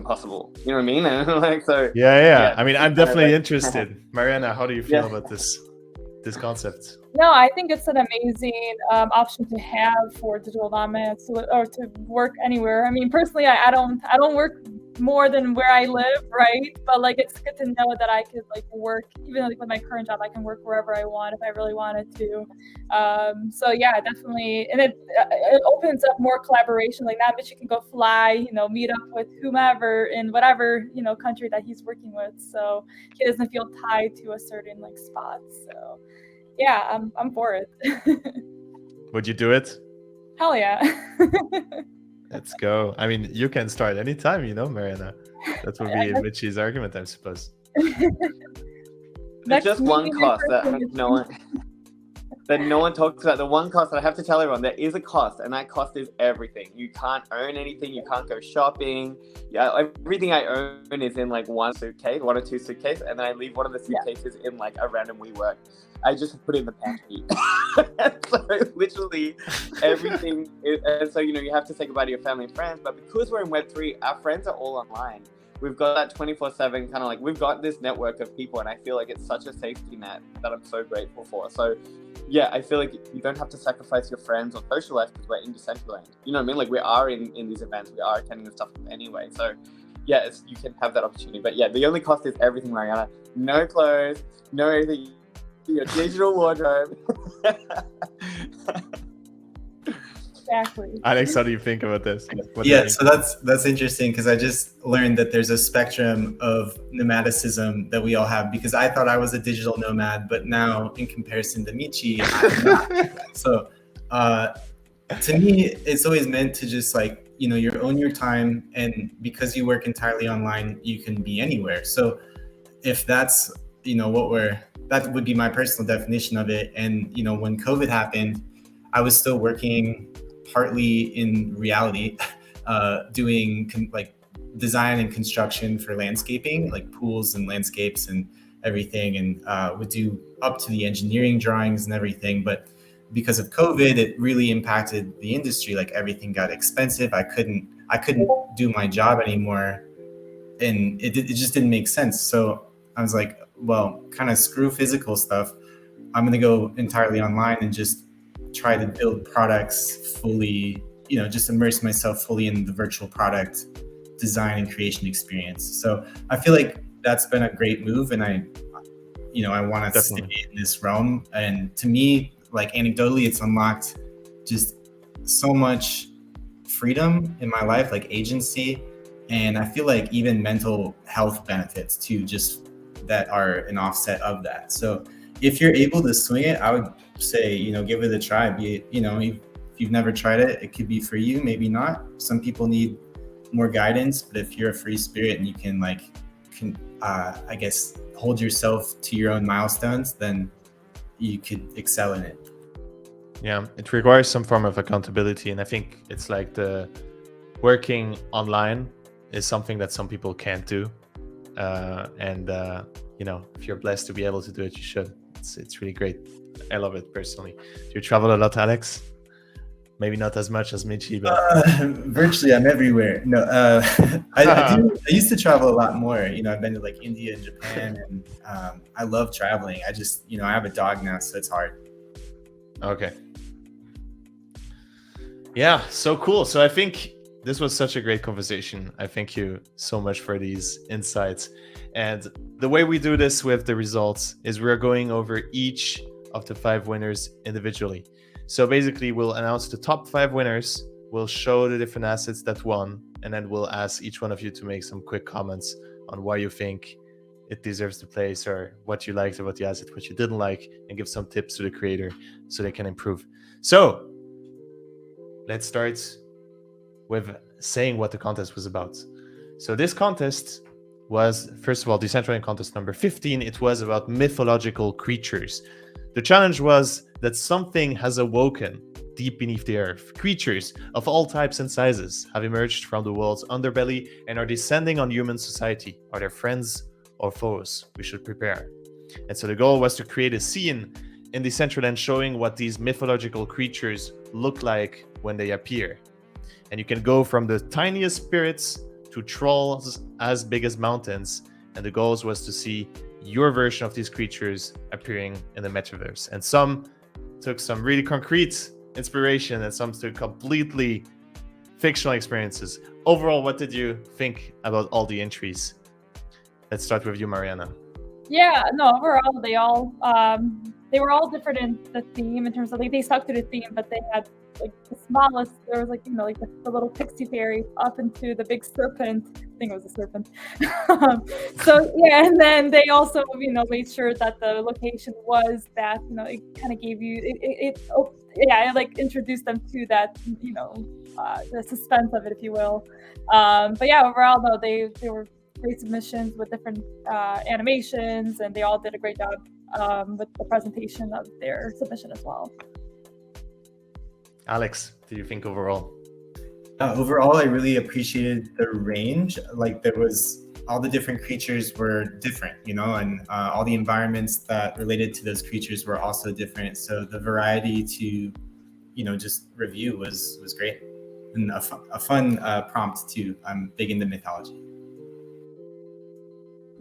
possible. You know what I mean? And like, so yeah. I mean, I'm definitely interested. Maryana, how do you feel about this concept? No, I think it's an amazing option to have for digital nomads or to work anywhere. I mean, personally, I don't work more than where I live, right? But like, it's good to know that I could like work, even like with my current job, I can work wherever I want if I really wanted to. So yeah, definitely, and it opens up more collaboration. Like now, Michi can go fly, meet up with whomever in whatever country that he's working with, so he doesn't feel tied to a certain like spot. So yeah, I'm for it. Would you do it? Hell yeah. Let's go. I mean, you can start anytime, Maryana. That would be Michi's argument, I suppose. There's just one cost that no one talks about. The one cost that I have to tell everyone, there is a cost, and that cost is everything. You can't own anything. You can't go shopping. Yeah, everything I own is in like one or two suitcases, and then I leave one of the suitcases in like a random WeWork. I just put it in the pantry. So literally everything and so you have to say goodbye to your family and friends, but because we're in Web3, our friends are all online. We've got that 24/7 kind of like, we've got this network of people, and I feel like it's such a safety net that I'm so grateful for. So yeah, I feel like you don't have to sacrifice your friends or social life because we're in Decentraland. You know what I mean? Like we are in these events, we are attending this stuff anyway. So yeah, you can have that opportunity. But yeah, the only cost is everything, Maryana. No clothes, no anything. Your digital wardrobe. Exactly. Alex, how do you think about this? So that's interesting, because I just learned that there's a spectrum of nomadicism that we all have, because I thought I was a digital nomad, but now in comparison to Michi, I'm not. So to me, it's always meant to just like, you own your time, and because you work entirely online, you can be anywhere. So if that's that would be my personal definition of it. And when COVID happened, I was still working partly in reality, doing like design and construction for landscaping, like pools and landscapes and everything, and would do up to the engineering drawings and everything. But because of COVID, it really impacted the industry. Like everything got expensive. I couldn't do my job anymore, and it just didn't make sense. So I was like, well, kind of screw physical stuff. I'm going to go entirely online and just try to build products fully, just immerse myself fully in the virtual product design and creation experience. So I feel like that's been a great move, and I want to stay in this realm. And to me, like anecdotally, it's unlocked just so much freedom in my life, like agency. And I feel like even mental health benefits too, just that are an offset of that. So if you're able to swing it, I would say, give it a try. If you've never tried it, it could be for you, maybe not. Some people need more guidance, but if you're a free spirit and you can I guess hold yourself to your own milestones, then you could excel in it. Yeah, it requires some form of accountability, and I think it's like the working online is something that some people can't do, and if you're blessed to be able to do it, you should. It's really great. I love it personally. Do you travel a lot, Alex? Maybe not as much as Michi, but virtually I'm everywhere. No, I used to travel a lot more. I've been to like India and Japan, and I love traveling. I just, I have a dog now, so it's hard. Okay. Yeah, so cool. So I think this was such a great conversation. I thank you so much for these insights. And the way we do this with the results is we're going over each of the 5 winners individually. So basically, we'll announce the top 5 winners, we'll show the different assets that won, and then we'll ask each one of you to make some quick comments on why you think it deserves the place, or what you liked about the asset, what you didn't like, and give some tips to the creator so they can improve. So let's start with saying what the contest was about. So this contest was, first of all, Decentraland contest number 15. It was about mythological creatures. The challenge was that something has awoken deep beneath the earth. Creatures of all types and sizes have emerged from the world's underbelly and are descending on human society. Are they friends or foes? We should prepare. And so the goal was to create a scene in Decentraland showing what these mythological creatures look like when they appear. And you can go from the tiniest spirits to trolls as big as mountains. And the goal was to see your version of these creatures appearing in the metaverse. And some took some really concrete inspiration, and some took completely fictional experiences. Overall, what did you think about all the entries? Let's start with you, Maryana. Yeah, no, overall they were all different in the theme, in terms of they stuck to the theme, but they had like the smallest, there was the little pixie fairy up into the big serpent. I think it was a serpent. So yeah, and then they also made sure that the location was that it kind of gave you it introduced them to that the suspense of it, if you will. But yeah, overall though they were great submissions with different animations, and they all did a great job with the presentation of their submission as well. Alex, do you think overall? Overall, I really appreciated the range. Like there was, all the different creatures were different, and all the environments that related to those creatures were also different. So the variety to, just review was great, and a fun prompt too. I'm big into mythology.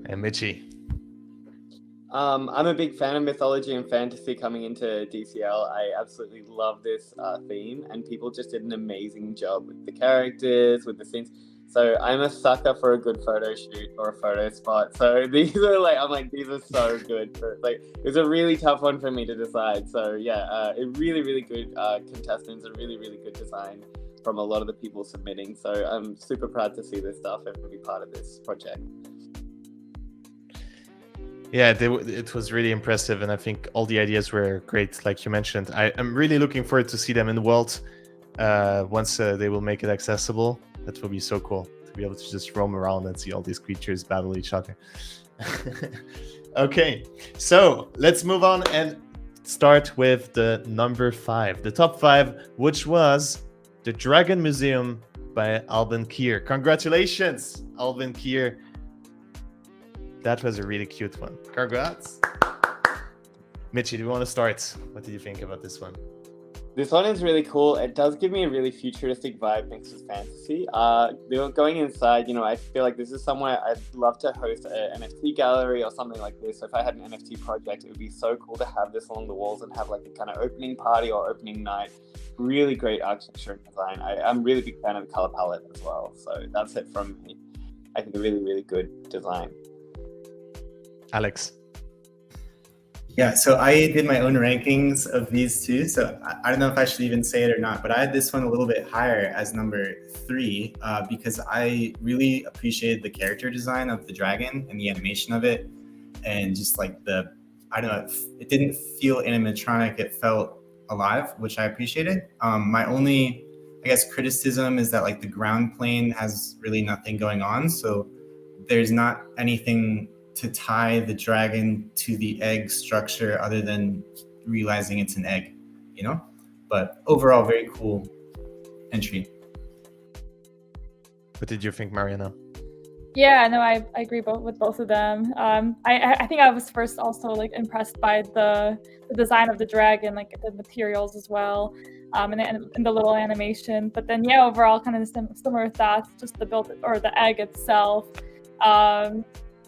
And Michi. I'm a big fan of mythology and fantasy coming into DCL. I absolutely love this theme, and people just did an amazing job with the characters, with the scenes. So I'm a sucker for a good photo shoot or a photo spot. So these are these are so good. It was a really tough one for me to decide. So yeah, really, really good contestants, and really, really good design from a lot of the people submitting. So I'm super proud to see this stuff and be part of this project. Yeah, it was really impressive, and I think all the ideas were great, like you mentioned. I'm really looking forward to see them in the world once they will make it accessible. That will be so cool to be able to just roam around and see all these creatures battle each other. Okay, so let's move on and start with the number 5, the top 5, which was the Dragon Museum by Alban Kier. Congratulations, Alban Kier. That was a really cute one. Congrats. Michi, do you want to start? What did you think about this one? This one is really cool. It does give me a really futuristic vibe mixed with fantasy. Going inside, I feel like this is somewhere I'd love to host an NFT gallery or something like this. So if I had an NFT project, it would be so cool to have this along the walls and have like a kind of opening party or opening night. Really great architecture and design. I'm a really big fan of the color palette as well. So that's it from me. I think a really, really good design. Alex. Yeah, so I did my own rankings of these two. So I don't know if I should even say it or not, but I had this one a little bit higher as number 3 because I really appreciated the character design of the dragon and the animation of it. And just like I don't know, it didn't feel animatronic, it felt alive, which I appreciated. My only, I guess, criticism is that like the ground plane has really nothing going on. So there's not anything to tie the dragon to the egg structure other than realizing it's an egg, but overall very cool entry. What did you think, Maryana? Yeah, no, I agree with both of them. I think I was first also like impressed by the design of the dragon, like the materials as well, and the little animation. But then overall kind of similar thoughts, just the build or the egg itself.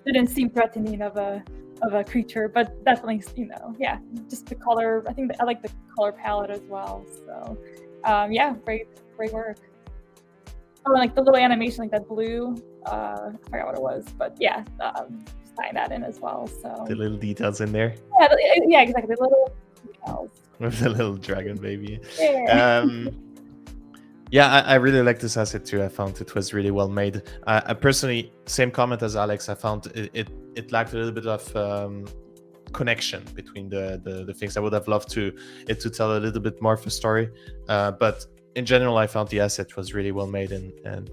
Didn't seem threatening of a creature, but definitely, just the color. I think I like the color palette as well. So, great work. Oh, and like the little animation, like that blue. I forgot what it was, but just tying that in as well. So the little details in there. Yeah, exactly. The little details. With the little dragon baby. Yeah. I really like this asset too. I found it was really well made. I personally, same comment as Alex. I found it lacked a little bit of connection between the things. I would have loved to tell a little bit more of a story. But in general, I found the asset was really well made and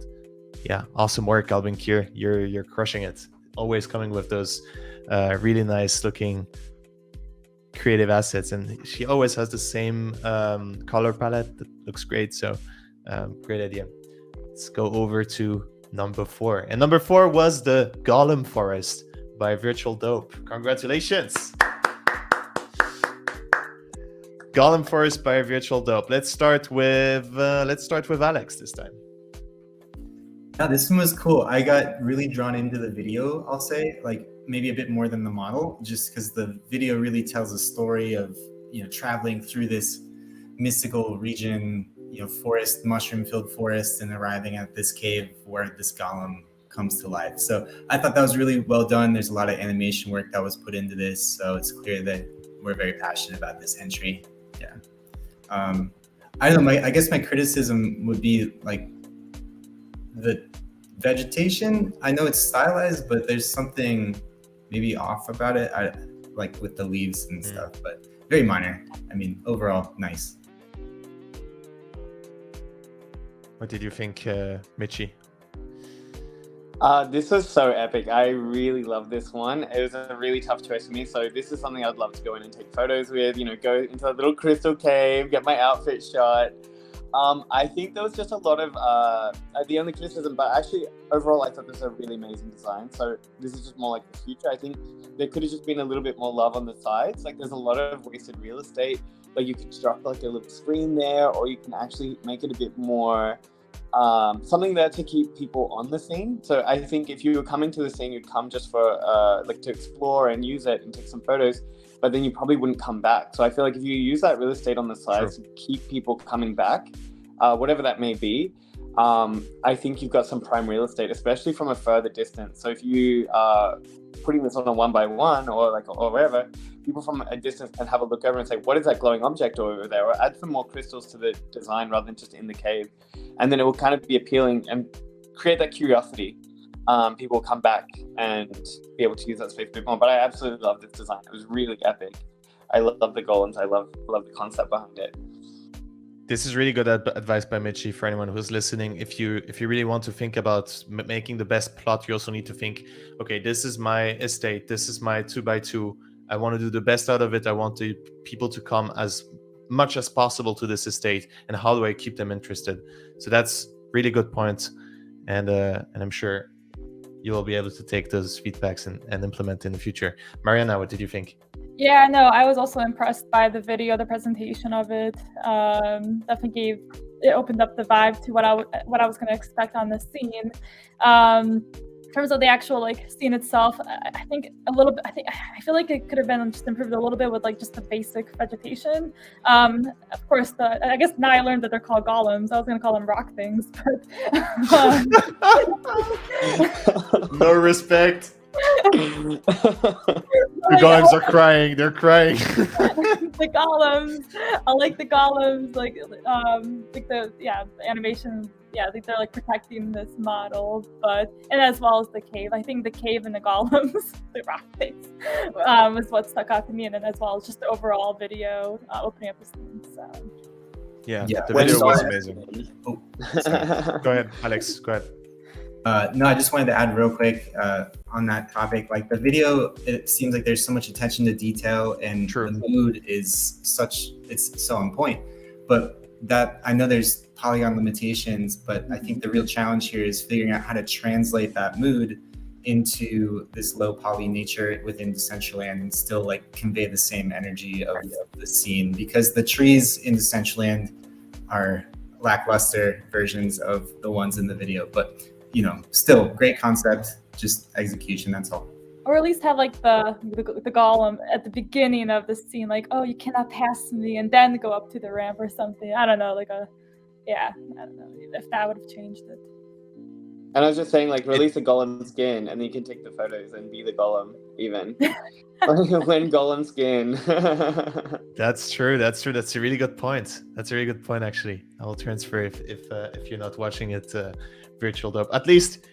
awesome work, Alvin Kier. You're crushing it. Always coming with those really nice looking creative assets, and she always has the same color palette that looks great. So. Great idea. Let's go over to number 4. And number 4 was the Golem Forest by Virtual Dope. Congratulations. Golem Forest by Virtual Dope. Let's start with Alex this time. Yeah, this one was cool. I got really drawn into the video, I'll say, like maybe a bit more than the model, just because the video really tells a story of, traveling through this mystical region, forest, mushroom-filled forest, and arriving at this cave where this golem comes to life. So I thought that was really well done. There's a lot of animation work that was put into this, so it's clear that we're very passionate about this entry. Yeah. I don't know. I guess my criticism would be like the vegetation. I know it's stylized, but there's something maybe off about it. Like with the leaves and stuff, but very minor. I mean, overall, nice. What did you think, Michi? This was so epic. I really love this one. It was a really tough choice for me. So this is something I'd love to go in and take photos with, go into a little crystal cave, get my outfit shot. I think there was just a lot of, the only criticism, but actually overall I thought this was a really amazing design. So this is just more like the future. I think there could have just been a little bit more love on the sides. Like there's a lot of wasted real estate, but you could drop like a little screen there, or you can actually make it a bit more something there to keep people on the scene. So I think if you were coming to the scene, you'd come just for like to explore and use it and take some photos, but then you probably wouldn't come back. So I feel like if you use that real estate on the sides to keep people coming back, whatever that may be, I think you've got some prime real estate, especially from a further distance. So if you are putting this on a 1x1 or wherever, people from a distance can have a look over and say, what is that glowing object over there? Or add some more crystals to the design rather than just in the cave. And then it will kind of be appealing and create that curiosity. People will come back and be able to use that space a bit more. But I absolutely love this design. It was really epic. I love the golems. I love the concept behind it. This is really good advice by Michi for anyone who's listening. If you really want to think about making the best plot, you also need to think, okay, this is my estate. This is my 2x2. I want to do the best out of it. I want the people to come as much as possible to this estate. And how do I keep them interested? So that's really good point. And I'm sure you will be able to take those feedbacks and implement in the future. Maryana, what did you think? Yeah, no, I was also impressed by the video, the presentation of it. Definitely it opened up the vibe to what I was going to expect on the scene. In terms of the actual like scene itself, I think a little bit. I feel like it could have been just improved a little bit with like just the basic vegetation. Of course, I guess now I learned that they're called golems. I was going to call them rock things, but No respect. The golems are crying. They're crying. The golems. I like the golems. Like the animation. Yeah, I think they're like protecting this model, and as well as the cave. I think the cave and the golems, the rock face, was what stuck out to me, and then as well as just the overall video opening up the scene. So. Yeah, the video was amazing. Oh, go ahead, Alex. Go ahead. No, I just wanted to add real quick on that topic. Like the video, it seems like there's so much attention to detail, and True. The mood is it's so on point. But that I know there's polygon limitations, but I think the real challenge here is figuring out how to translate that mood into this low poly nature within Decentraland and still like convey the same energy of the scene, because the trees in Decentraland are lackluster versions of the ones in the video, but still great concept, just execution, that's all. Or at least have like the golem at the beginning of the scene, like, oh, you cannot pass me, and then go up to the ramp or something. I don't know, I don't know if that would have changed it. And I was just saying, like, release a golem skin, and then you can take the photos and be the golem, even. When golem skin. That's true. That's a really good point. Actually. I will transfer if you're not watching it virtual up. At least,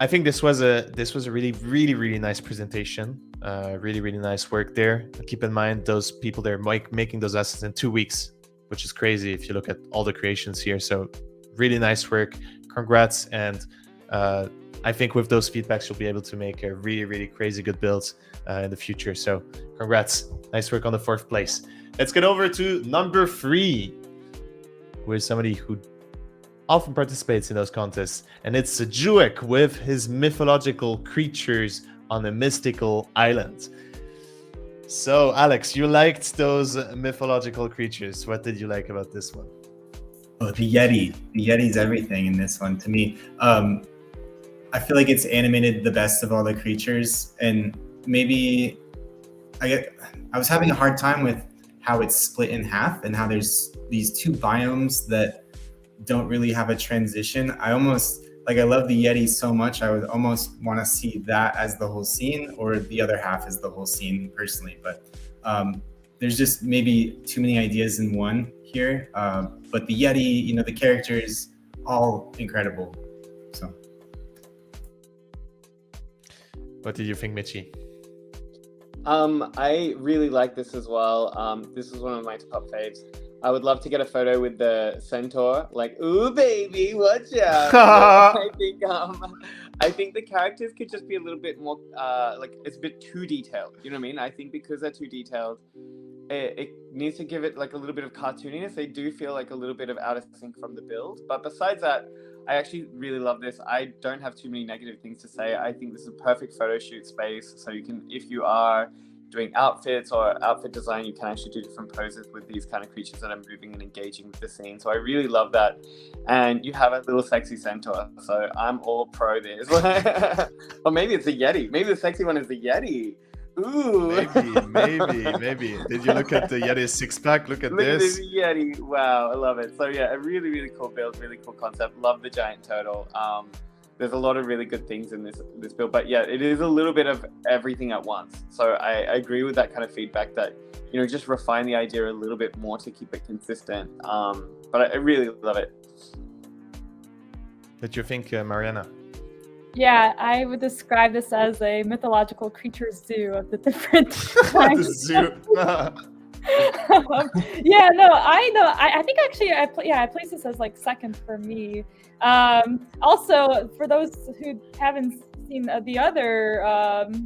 I think this was a really, really, really nice presentation. Really, really nice work there. Keep in mind, those people they're making those assets in 2 weeks, which is crazy if you look at all the creations here. So really nice work. Congrats. And I think with those feedbacks, you'll be able to make a really, really crazy good builds in the future. So congrats. Nice work on the 4th place. Let's get over to number 3, who is somebody who often participates in those contests. And it's Juek with his mythological creatures on a mystical island. So, Alex, you liked those mythological creatures. What did you like about this one? Oh, the Yeti. The Yeti's everything in this one to me. I feel like it's animated the best of all the creatures, and maybe I was having a hard time with how it's split in half and how there's these 2 biomes that don't really have a transition. I love the Yeti so much, I would almost want to see that as the whole scene, or the other half as the whole scene personally. But there's just maybe too many ideas in one here. But the Yeti, the characters, all incredible. So. What did you think, Michi? I really like this as well. This is one of my top faves. I would love to get a photo with the centaur, like, ooh, baby, watch out. I think the characters could just be a little bit more, it's a bit too detailed. You know what I mean? I think because they're too detailed, it needs to give it like a little bit of cartooniness. They do feel like a little bit of out of sync from the build. But besides that, I actually really love this. I don't have too many negative things to say. I think this is a perfect photo shoot space. So you can, if you are doing outfits or outfit design, you can actually do different poses with these kind of creatures that are moving and engaging with the scene. So I really love that. And you have a little sexy centaur. So I'm all pro this. Or maybe it's a Yeti. Maybe the sexy one is the Yeti. Ooh. Maybe. Did you look at the Yeti's 6-pack? Look at this. Look at the Yeti. Wow, I love it. So yeah, a really, really cool build, really cool concept. Love the giant turtle. There's a lot of really good things in this build, but yeah, it is a little bit of everything at once. So I agree with that kind of feedback that, just refine the idea a little bit more to keep it consistent. But I really love it. What do you think, Maryana? Yeah, I would describe this as a mythological creature zoo of the different kinds. The zoo. Yeah, no, I know. I think actually, I place this as like 2nd for me. Also, for those who haven't seen the other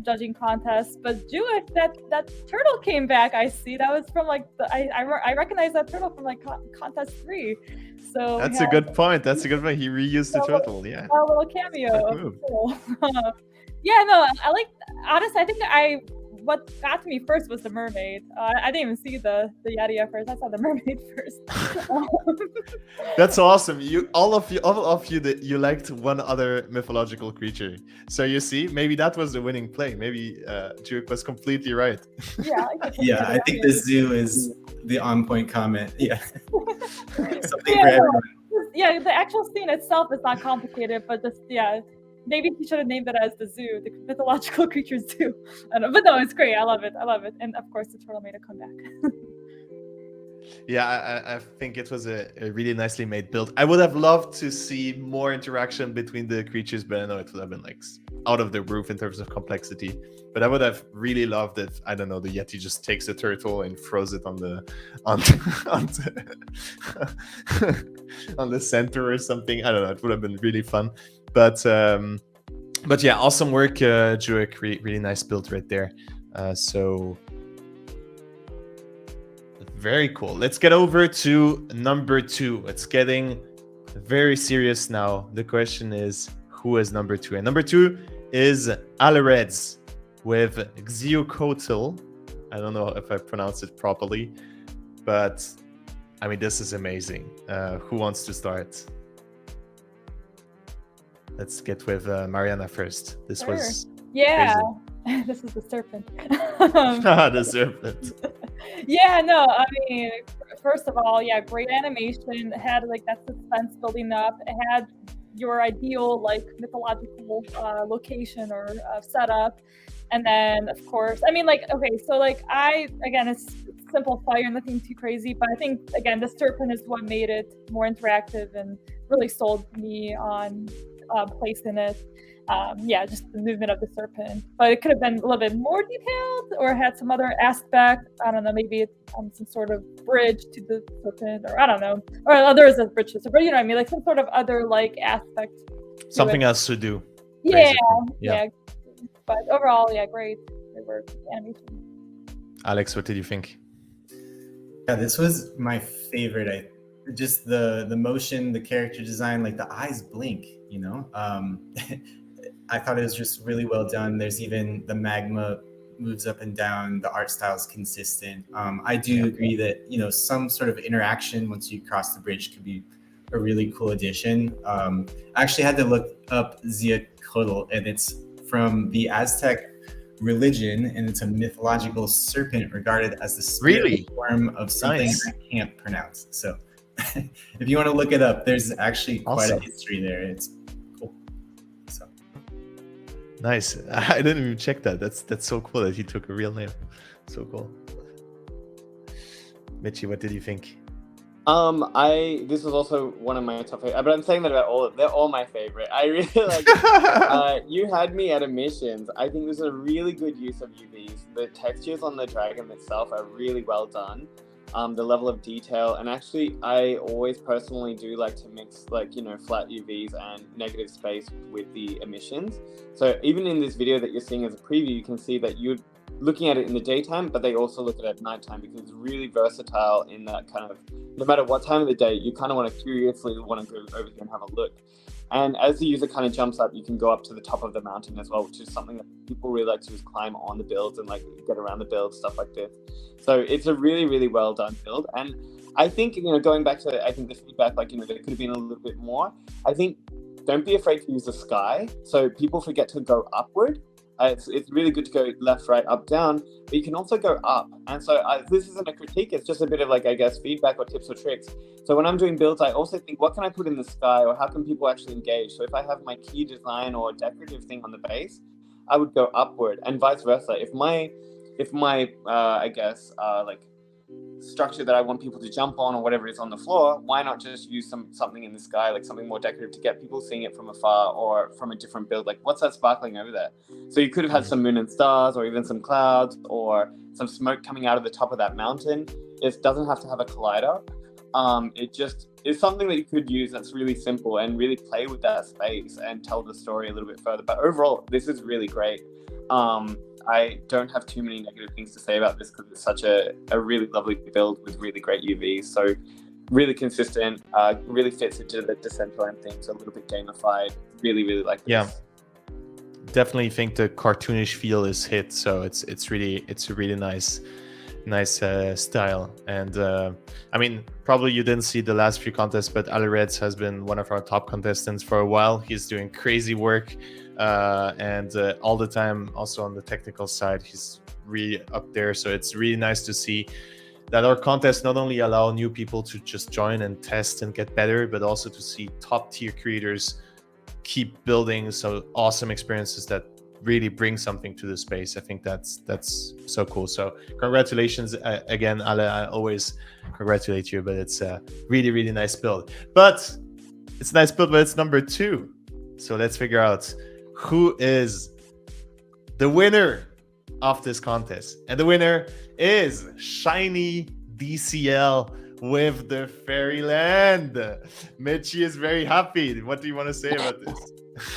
judging contests, but Juek, that turtle came back. I see that was from like I recognize that turtle from like contest 3. So that's a good point. He reused the turtle. Yeah. A little cameo. Cool. Yeah, no, honestly, I think I what got me first was the mermaid. I didn't even see the yeti at first. I saw the mermaid first. That's awesome. All of you that you liked one other mythological creature. So you see, maybe that was the winning play. Maybe Jurek was completely right. Yeah, Yeah, I think the zoo is the on-point comment. Yeah. Something Yeah, for everyone. yeah, the actual scene itself is not complicated, but just maybe he should have named it as the zoo, the mythological creature zoo. I don't know, but no, it's great. I love it, and of course the turtle made a comeback. Yeah, I think it was a really nicely made build. I would have loved to see more interaction between the creatures, but I know it would have been like out of the roof in terms of complexity. But I would have really loved if, I don't know, the Yeti just takes the turtle and throws it on the on the center or something. I don't know. It would have been really fun. But yeah, awesome work, Jurek. Really nice build right there. So very cool. Let's get over to number 2. It's getting very serious now. The question is, who is number 2? And number 2 is Alareds with Xeocoatl. I don't know if I pronounced it properly, but I mean, this is amazing. Who wants to start? Let's get with Maryana first. This Sure. was Yeah, this is the serpent. the serpent. Yeah, no, I mean, first of all, yeah, great animation. It had like that suspense building up. It had your ideal like mythological location or setup. And then of course, I mean, like, okay, so like again, it's simple fire, nothing too crazy, but I think again, the serpent is what made it more interactive and really sold me on placing it. Yeah, just the movement of the serpent, but it could have been a little bit more detailed or had some other aspect. I don't know, maybe it's some sort of bridge to the serpent, or I don't know, or there is a bridge to the serpent, you know what I mean, like some sort of other like aspect. Something else to do. Yeah, yeah. But overall, yeah, great work, animation. Alex, what did you think? Yeah, this was my favorite. Just the motion, the character design, like the eyes blink, you know. I thought it was just really well done. There's even the magma moves up and down. The art style is consistent. I do agree that, you know, some sort of interaction once you cross the bridge could be a really cool addition. I actually had to look up Xeocoatl, and it's from the Aztec religion, and it's a mythological serpent regarded as the spirit form of something I can't pronounce. So if you want to look it up, there's actually quite a history there. It's cool. So nice. I didn't even check that. That's so cool that he took a real name. So cool. Michi, what did you think? This was also one of my top favorite, but I'm saying that about they're all my favorite. I really like you had me at emissions. I think this is a really good use of UVs. The textures on the dragon itself are really well done. The level of detail, and actually I always personally do like to mix, like, you know, flat UVs and negative space with the emissions. So even in this video that you're seeing as a preview, you can see that you're looking at it in the daytime, but they also look at it at nighttime, because it's really versatile in that kind of, no matter what time of the day, you kind of want to curiously want to go over here and have a look. And as the user kind of jumps up, you can go up to the top of the mountain as well, which is something that people really like to just climb on the builds and like get around the build, stuff like this. So it's a really, really well done build. And I think, you know, going back to, I think the feedback, like, you know, there could have been a little bit more. I think don't be afraid to use the sky. So people forget to go upward. It's really good to go left, right, up, down, but you can also go up. And so this isn't a critique, it's just a bit of like, I guess, feedback or tips or tricks. So when I'm doing builds, I also think, what can I put in the sky, or how can people actually engage? So if I have my key design or decorative thing on the base, I would go upward, and vice versa. If my I guess, like structure that I want people to jump on or whatever is on the floor, why not just use something in the sky, like something more decorative, to get people seeing it from afar or from a different build, like what's that sparkling over there? So you could have had some moon and stars, or even some clouds, or some smoke coming out of the top of that mountain. It doesn't have to have a collider. It just is something that you could use that's really simple and really play with that space and tell the story a little bit further. But overall, this is really great. I don't have too many negative things to say about this, because it's such a really lovely build with really great UVs. So really consistent, really fits into the Decentraland theme, so a little bit gamified. Really, really like this. Yeah, definitely think the cartoonish feel is hit. So it's a really nice style. And I mean, probably you didn't see the last few contests, but Alereds has been one of our top contestants for a while. He's doing crazy work, and all the time also on the technical side he's really up there. So it's really nice to see that our contests not only allow new people to just join and test and get better, but also to see top tier creators keep building so awesome experiences that really bring something to the space. I think that's so cool. So congratulations again, Ale. I always congratulate you, but it's a really nice build. But it's a nice build, but it's number 2. So let's figure out who is the winner of this contest. And the winner is Shiny DCL with the Fairyland. Michi is very happy. What do you want to say about this?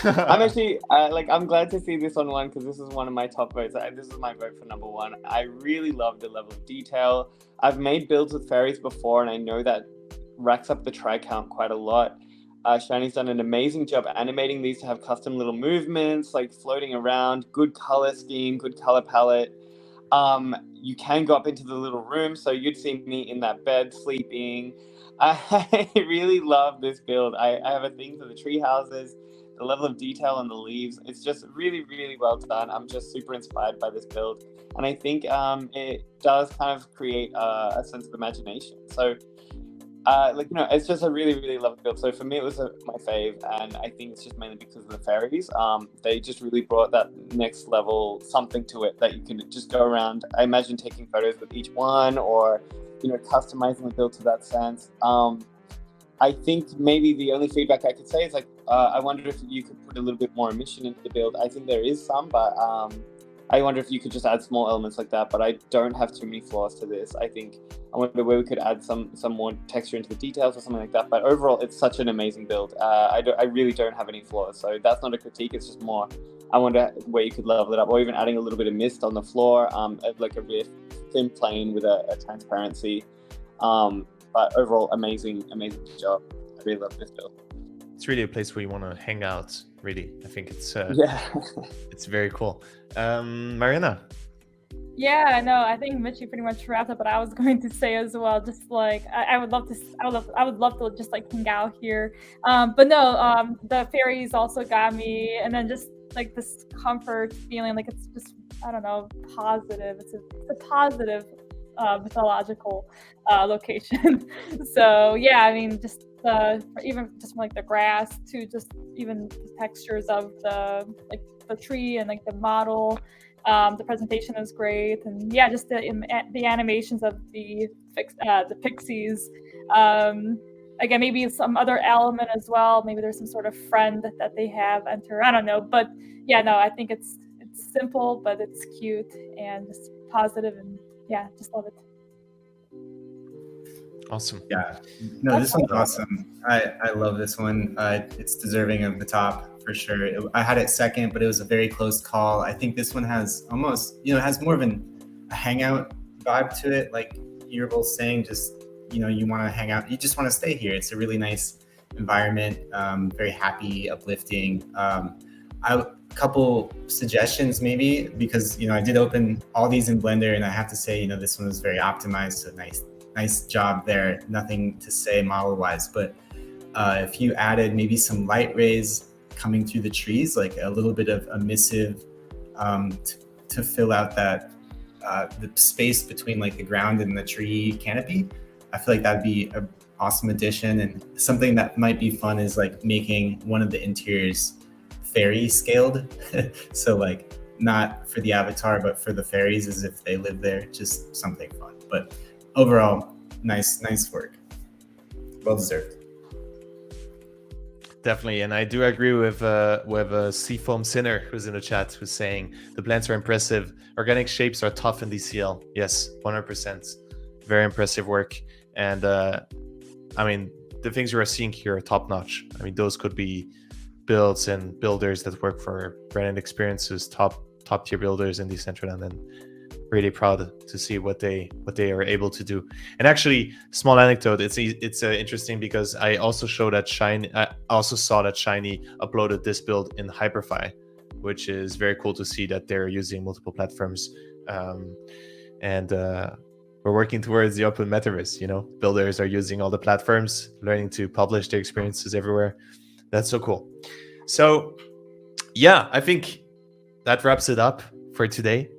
I'm actually I'm glad to see this on one, because this is one of my top votes. This is my vote for number 1. I really love the level of detail. I've made builds with fairies before, and I know that racks up the try count quite a lot. Shiny's done an amazing job animating these to have custom little movements, like floating around, good color scheme, good color palette. You can go up into the little room, so you'd see me in that bed sleeping. I really love this build. I have a thing for the tree houses, the level of detail on the leaves. It's just really well done. I'm just super inspired by this build, and I think it does kind of create a sense of imagination. So it's just a really lovely build. So for me, it was my fave, and I think it's just mainly because of the fairies. They just really brought that next level something to it that you can just go around. I imagine taking photos with each one, or customizing the build to that sense. I think maybe the only feedback I could say is I wonder if you could put a little bit more emission into the build. I think there is some, but I wonder if you could just add small elements like that. But I don't have too many flaws to this. I wonder where we could add some more texture into the details or something like that. But overall, it's such an amazing build. I really don't have any flaws. So that's not a critique. It's just more, I wonder where you could level it up, or even adding a little bit of mist on the floor, like a really thin plane with a transparency. But overall, amazing job. I really love this build. It's really a place where you want to hang out. Really, I think it's it's very cool. Maryana. Yeah, no, I think Michi pretty much wrapped up what I was going to say as well. Just I would love to just hang out here. But no, the fairies also got me, and then just this comfort feeling, it's just, I don't know, positive. It's a positive mythological location. So yeah, I mean, just even just from the grass to just even the textures of the tree and the model. The presentation is great, and yeah, just the animations of the pixies. Again, maybe some other element as well. Maybe there's some sort of friend that they have enter. I don't know, but yeah, no, I think it's simple, but it's cute and just positive, and yeah, just love it. Awesome. Yeah, no, this one's awesome. I love this one. It's deserving of the top for sure. I had it second, but it was a very close call. I think this one has almost, has more of a hangout vibe to it. Like you're both saying, just, you want to hang out. You just want to stay here. It's a really nice environment, very happy, uplifting. A couple suggestions maybe, because, I did open all these in Blender, and I have to say, this one was very optimized. So nice job there. Nothing to say model-wise, but if you added maybe some light rays coming through the trees, like a little bit of emissive to fill out that the space between the ground and the tree canopy, I feel like that'd be an awesome addition. And something that might be fun is making one of the interiors fairy scaled. So not for the avatar, but for the fairies as if they live there. Just something fun. But overall, nice work. Well deserved. Definitely, and I do agree with Seafoam Sinner, who's in the chat, who's saying the plants are impressive. Organic shapes are tough in DCL. Yes, 100%. Very impressive work. And I mean, the things you are seeing here are top notch. I mean, those could be builds and builders that work for Brand Experiences, top tier builders in Decentraland, and really proud to see what they are able to do. And actually, small anecdote, it's interesting because I also saw that Shiny uploaded this build in Hyperfy, which is very cool to see that they're using multiple platforms. And we're working towards the open metaverse. Builders are using all the platforms, learning to publish their experiences everywhere. That's so cool. So yeah, I think that wraps it up for today.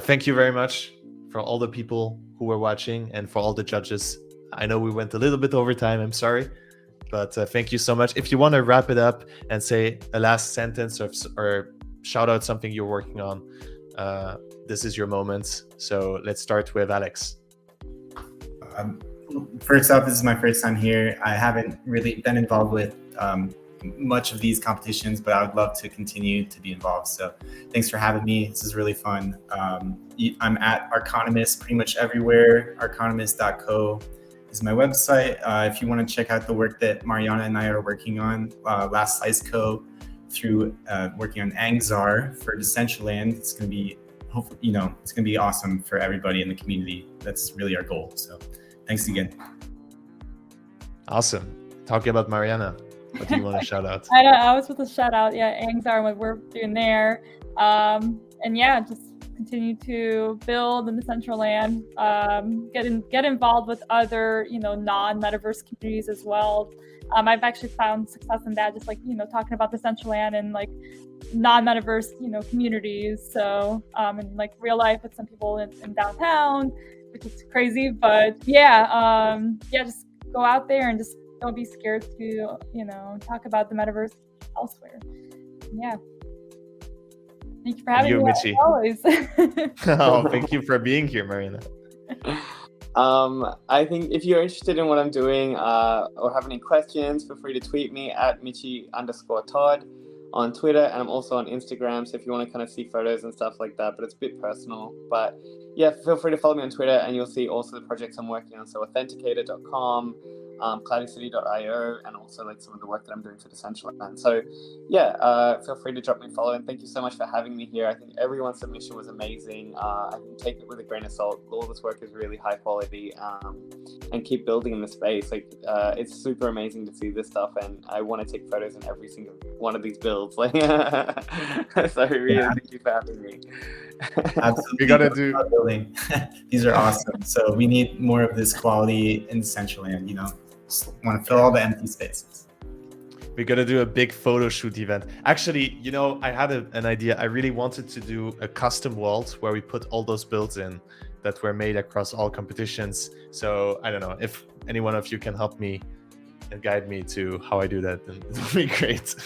Thank you very much for all the people who were watching and for all the judges. I know we went a little bit over time, I'm sorry, but thank you so much. If you want to wrap it up and say a last sentence or shout out something you're working on, this is your moment. So let's start with Alex. First off, this is my first time here. I haven't really been involved with much of these competitions, but I would love to continue to be involved. So thanks for having me. This is really fun. I'm at Archonomous pretty much everywhere. Archonomous.co is my website. If you want to check out the work that Maryana and I are working on, Last Slice Co. through working on Angzar for Decentraland, it's going to be, hopefully, it's going to be awesome for everybody in the community. That's really our goal. So thanks again. Awesome. Talking about Maryana, what do you want to shout out? I was with a shout out, Angzar, what we're doing there. And yeah, just continue to build in the Decentraland, get involved with other, non-metaverse communities as well. I've actually found success in that, just like, talking about the Decentraland and like non-metaverse, communities. So, and like real life with some people in downtown, which is crazy, but just go out there and just don't be scared to, talk about the metaverse elsewhere. Yeah. Thank you for having me, Michi. as always. Oh, thank you for being here, Maryana. I think if you're interested in what I'm doing or have any questions, feel free to tweet me at Michi_Todd on Twitter, and I'm also on Instagram. So if you want to kind of see photos and stuff like that, but it's a bit personal. But yeah, feel free to follow me on Twitter, and you'll see also the projects I'm working on. So authenticator.com, cloudicity.io, and also like some of the work that I'm doing for Decentraland. So yeah, feel free to drop me a follow, and thank you so much for having me here. I think everyone's submission was amazing. I can take it with a grain of salt. All this work is really high quality, and keep building in the space. Like it's super amazing to see this stuff, and I want to take photos in every single one of these builds. Like, so really, thank you for having me. Absolutely. We gotta do. These are awesome. So we need more of this quality in Decentraland. Just want to fill all the empty spaces. We gotta do a big photo shoot event. Actually, I had an idea. I really wanted to do a custom world where we put all those builds in that were made across all competitions. So I don't know if any one of you can help me and guide me to how I do that, then it would be great.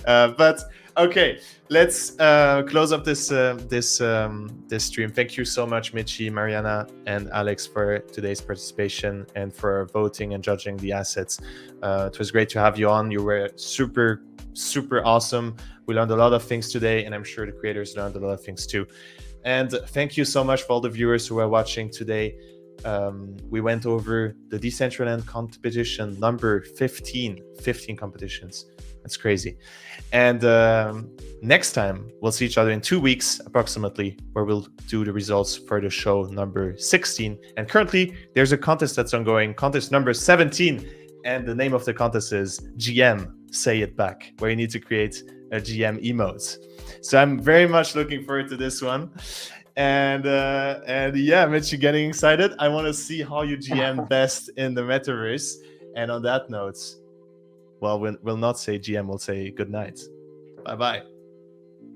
But okay, let's close up this stream. Thank you so much, Michi, Maryana, and Alex for today's participation and for voting and judging the assets. It was great to have you on. You were super awesome. We learned a lot of things today, and I'm sure the creators learned a lot of things too. And thank you so much for all the viewers who are watching today. We went over the Decentraland competition number 15 competitions. That's crazy. And next time we'll see each other in 2 weeks approximately, where we'll do the results for the show number 16. And currently there's a contest that's ongoing, contest number 17, and the name of the contest is GM Say It Back, where you need to create a GM emote. So I'm very much looking forward to this one. And yeah, Michi, getting excited. I want to see how you GM best in the metaverse. And on that note, well, we'll not say GM, we'll say good night. Bye-bye.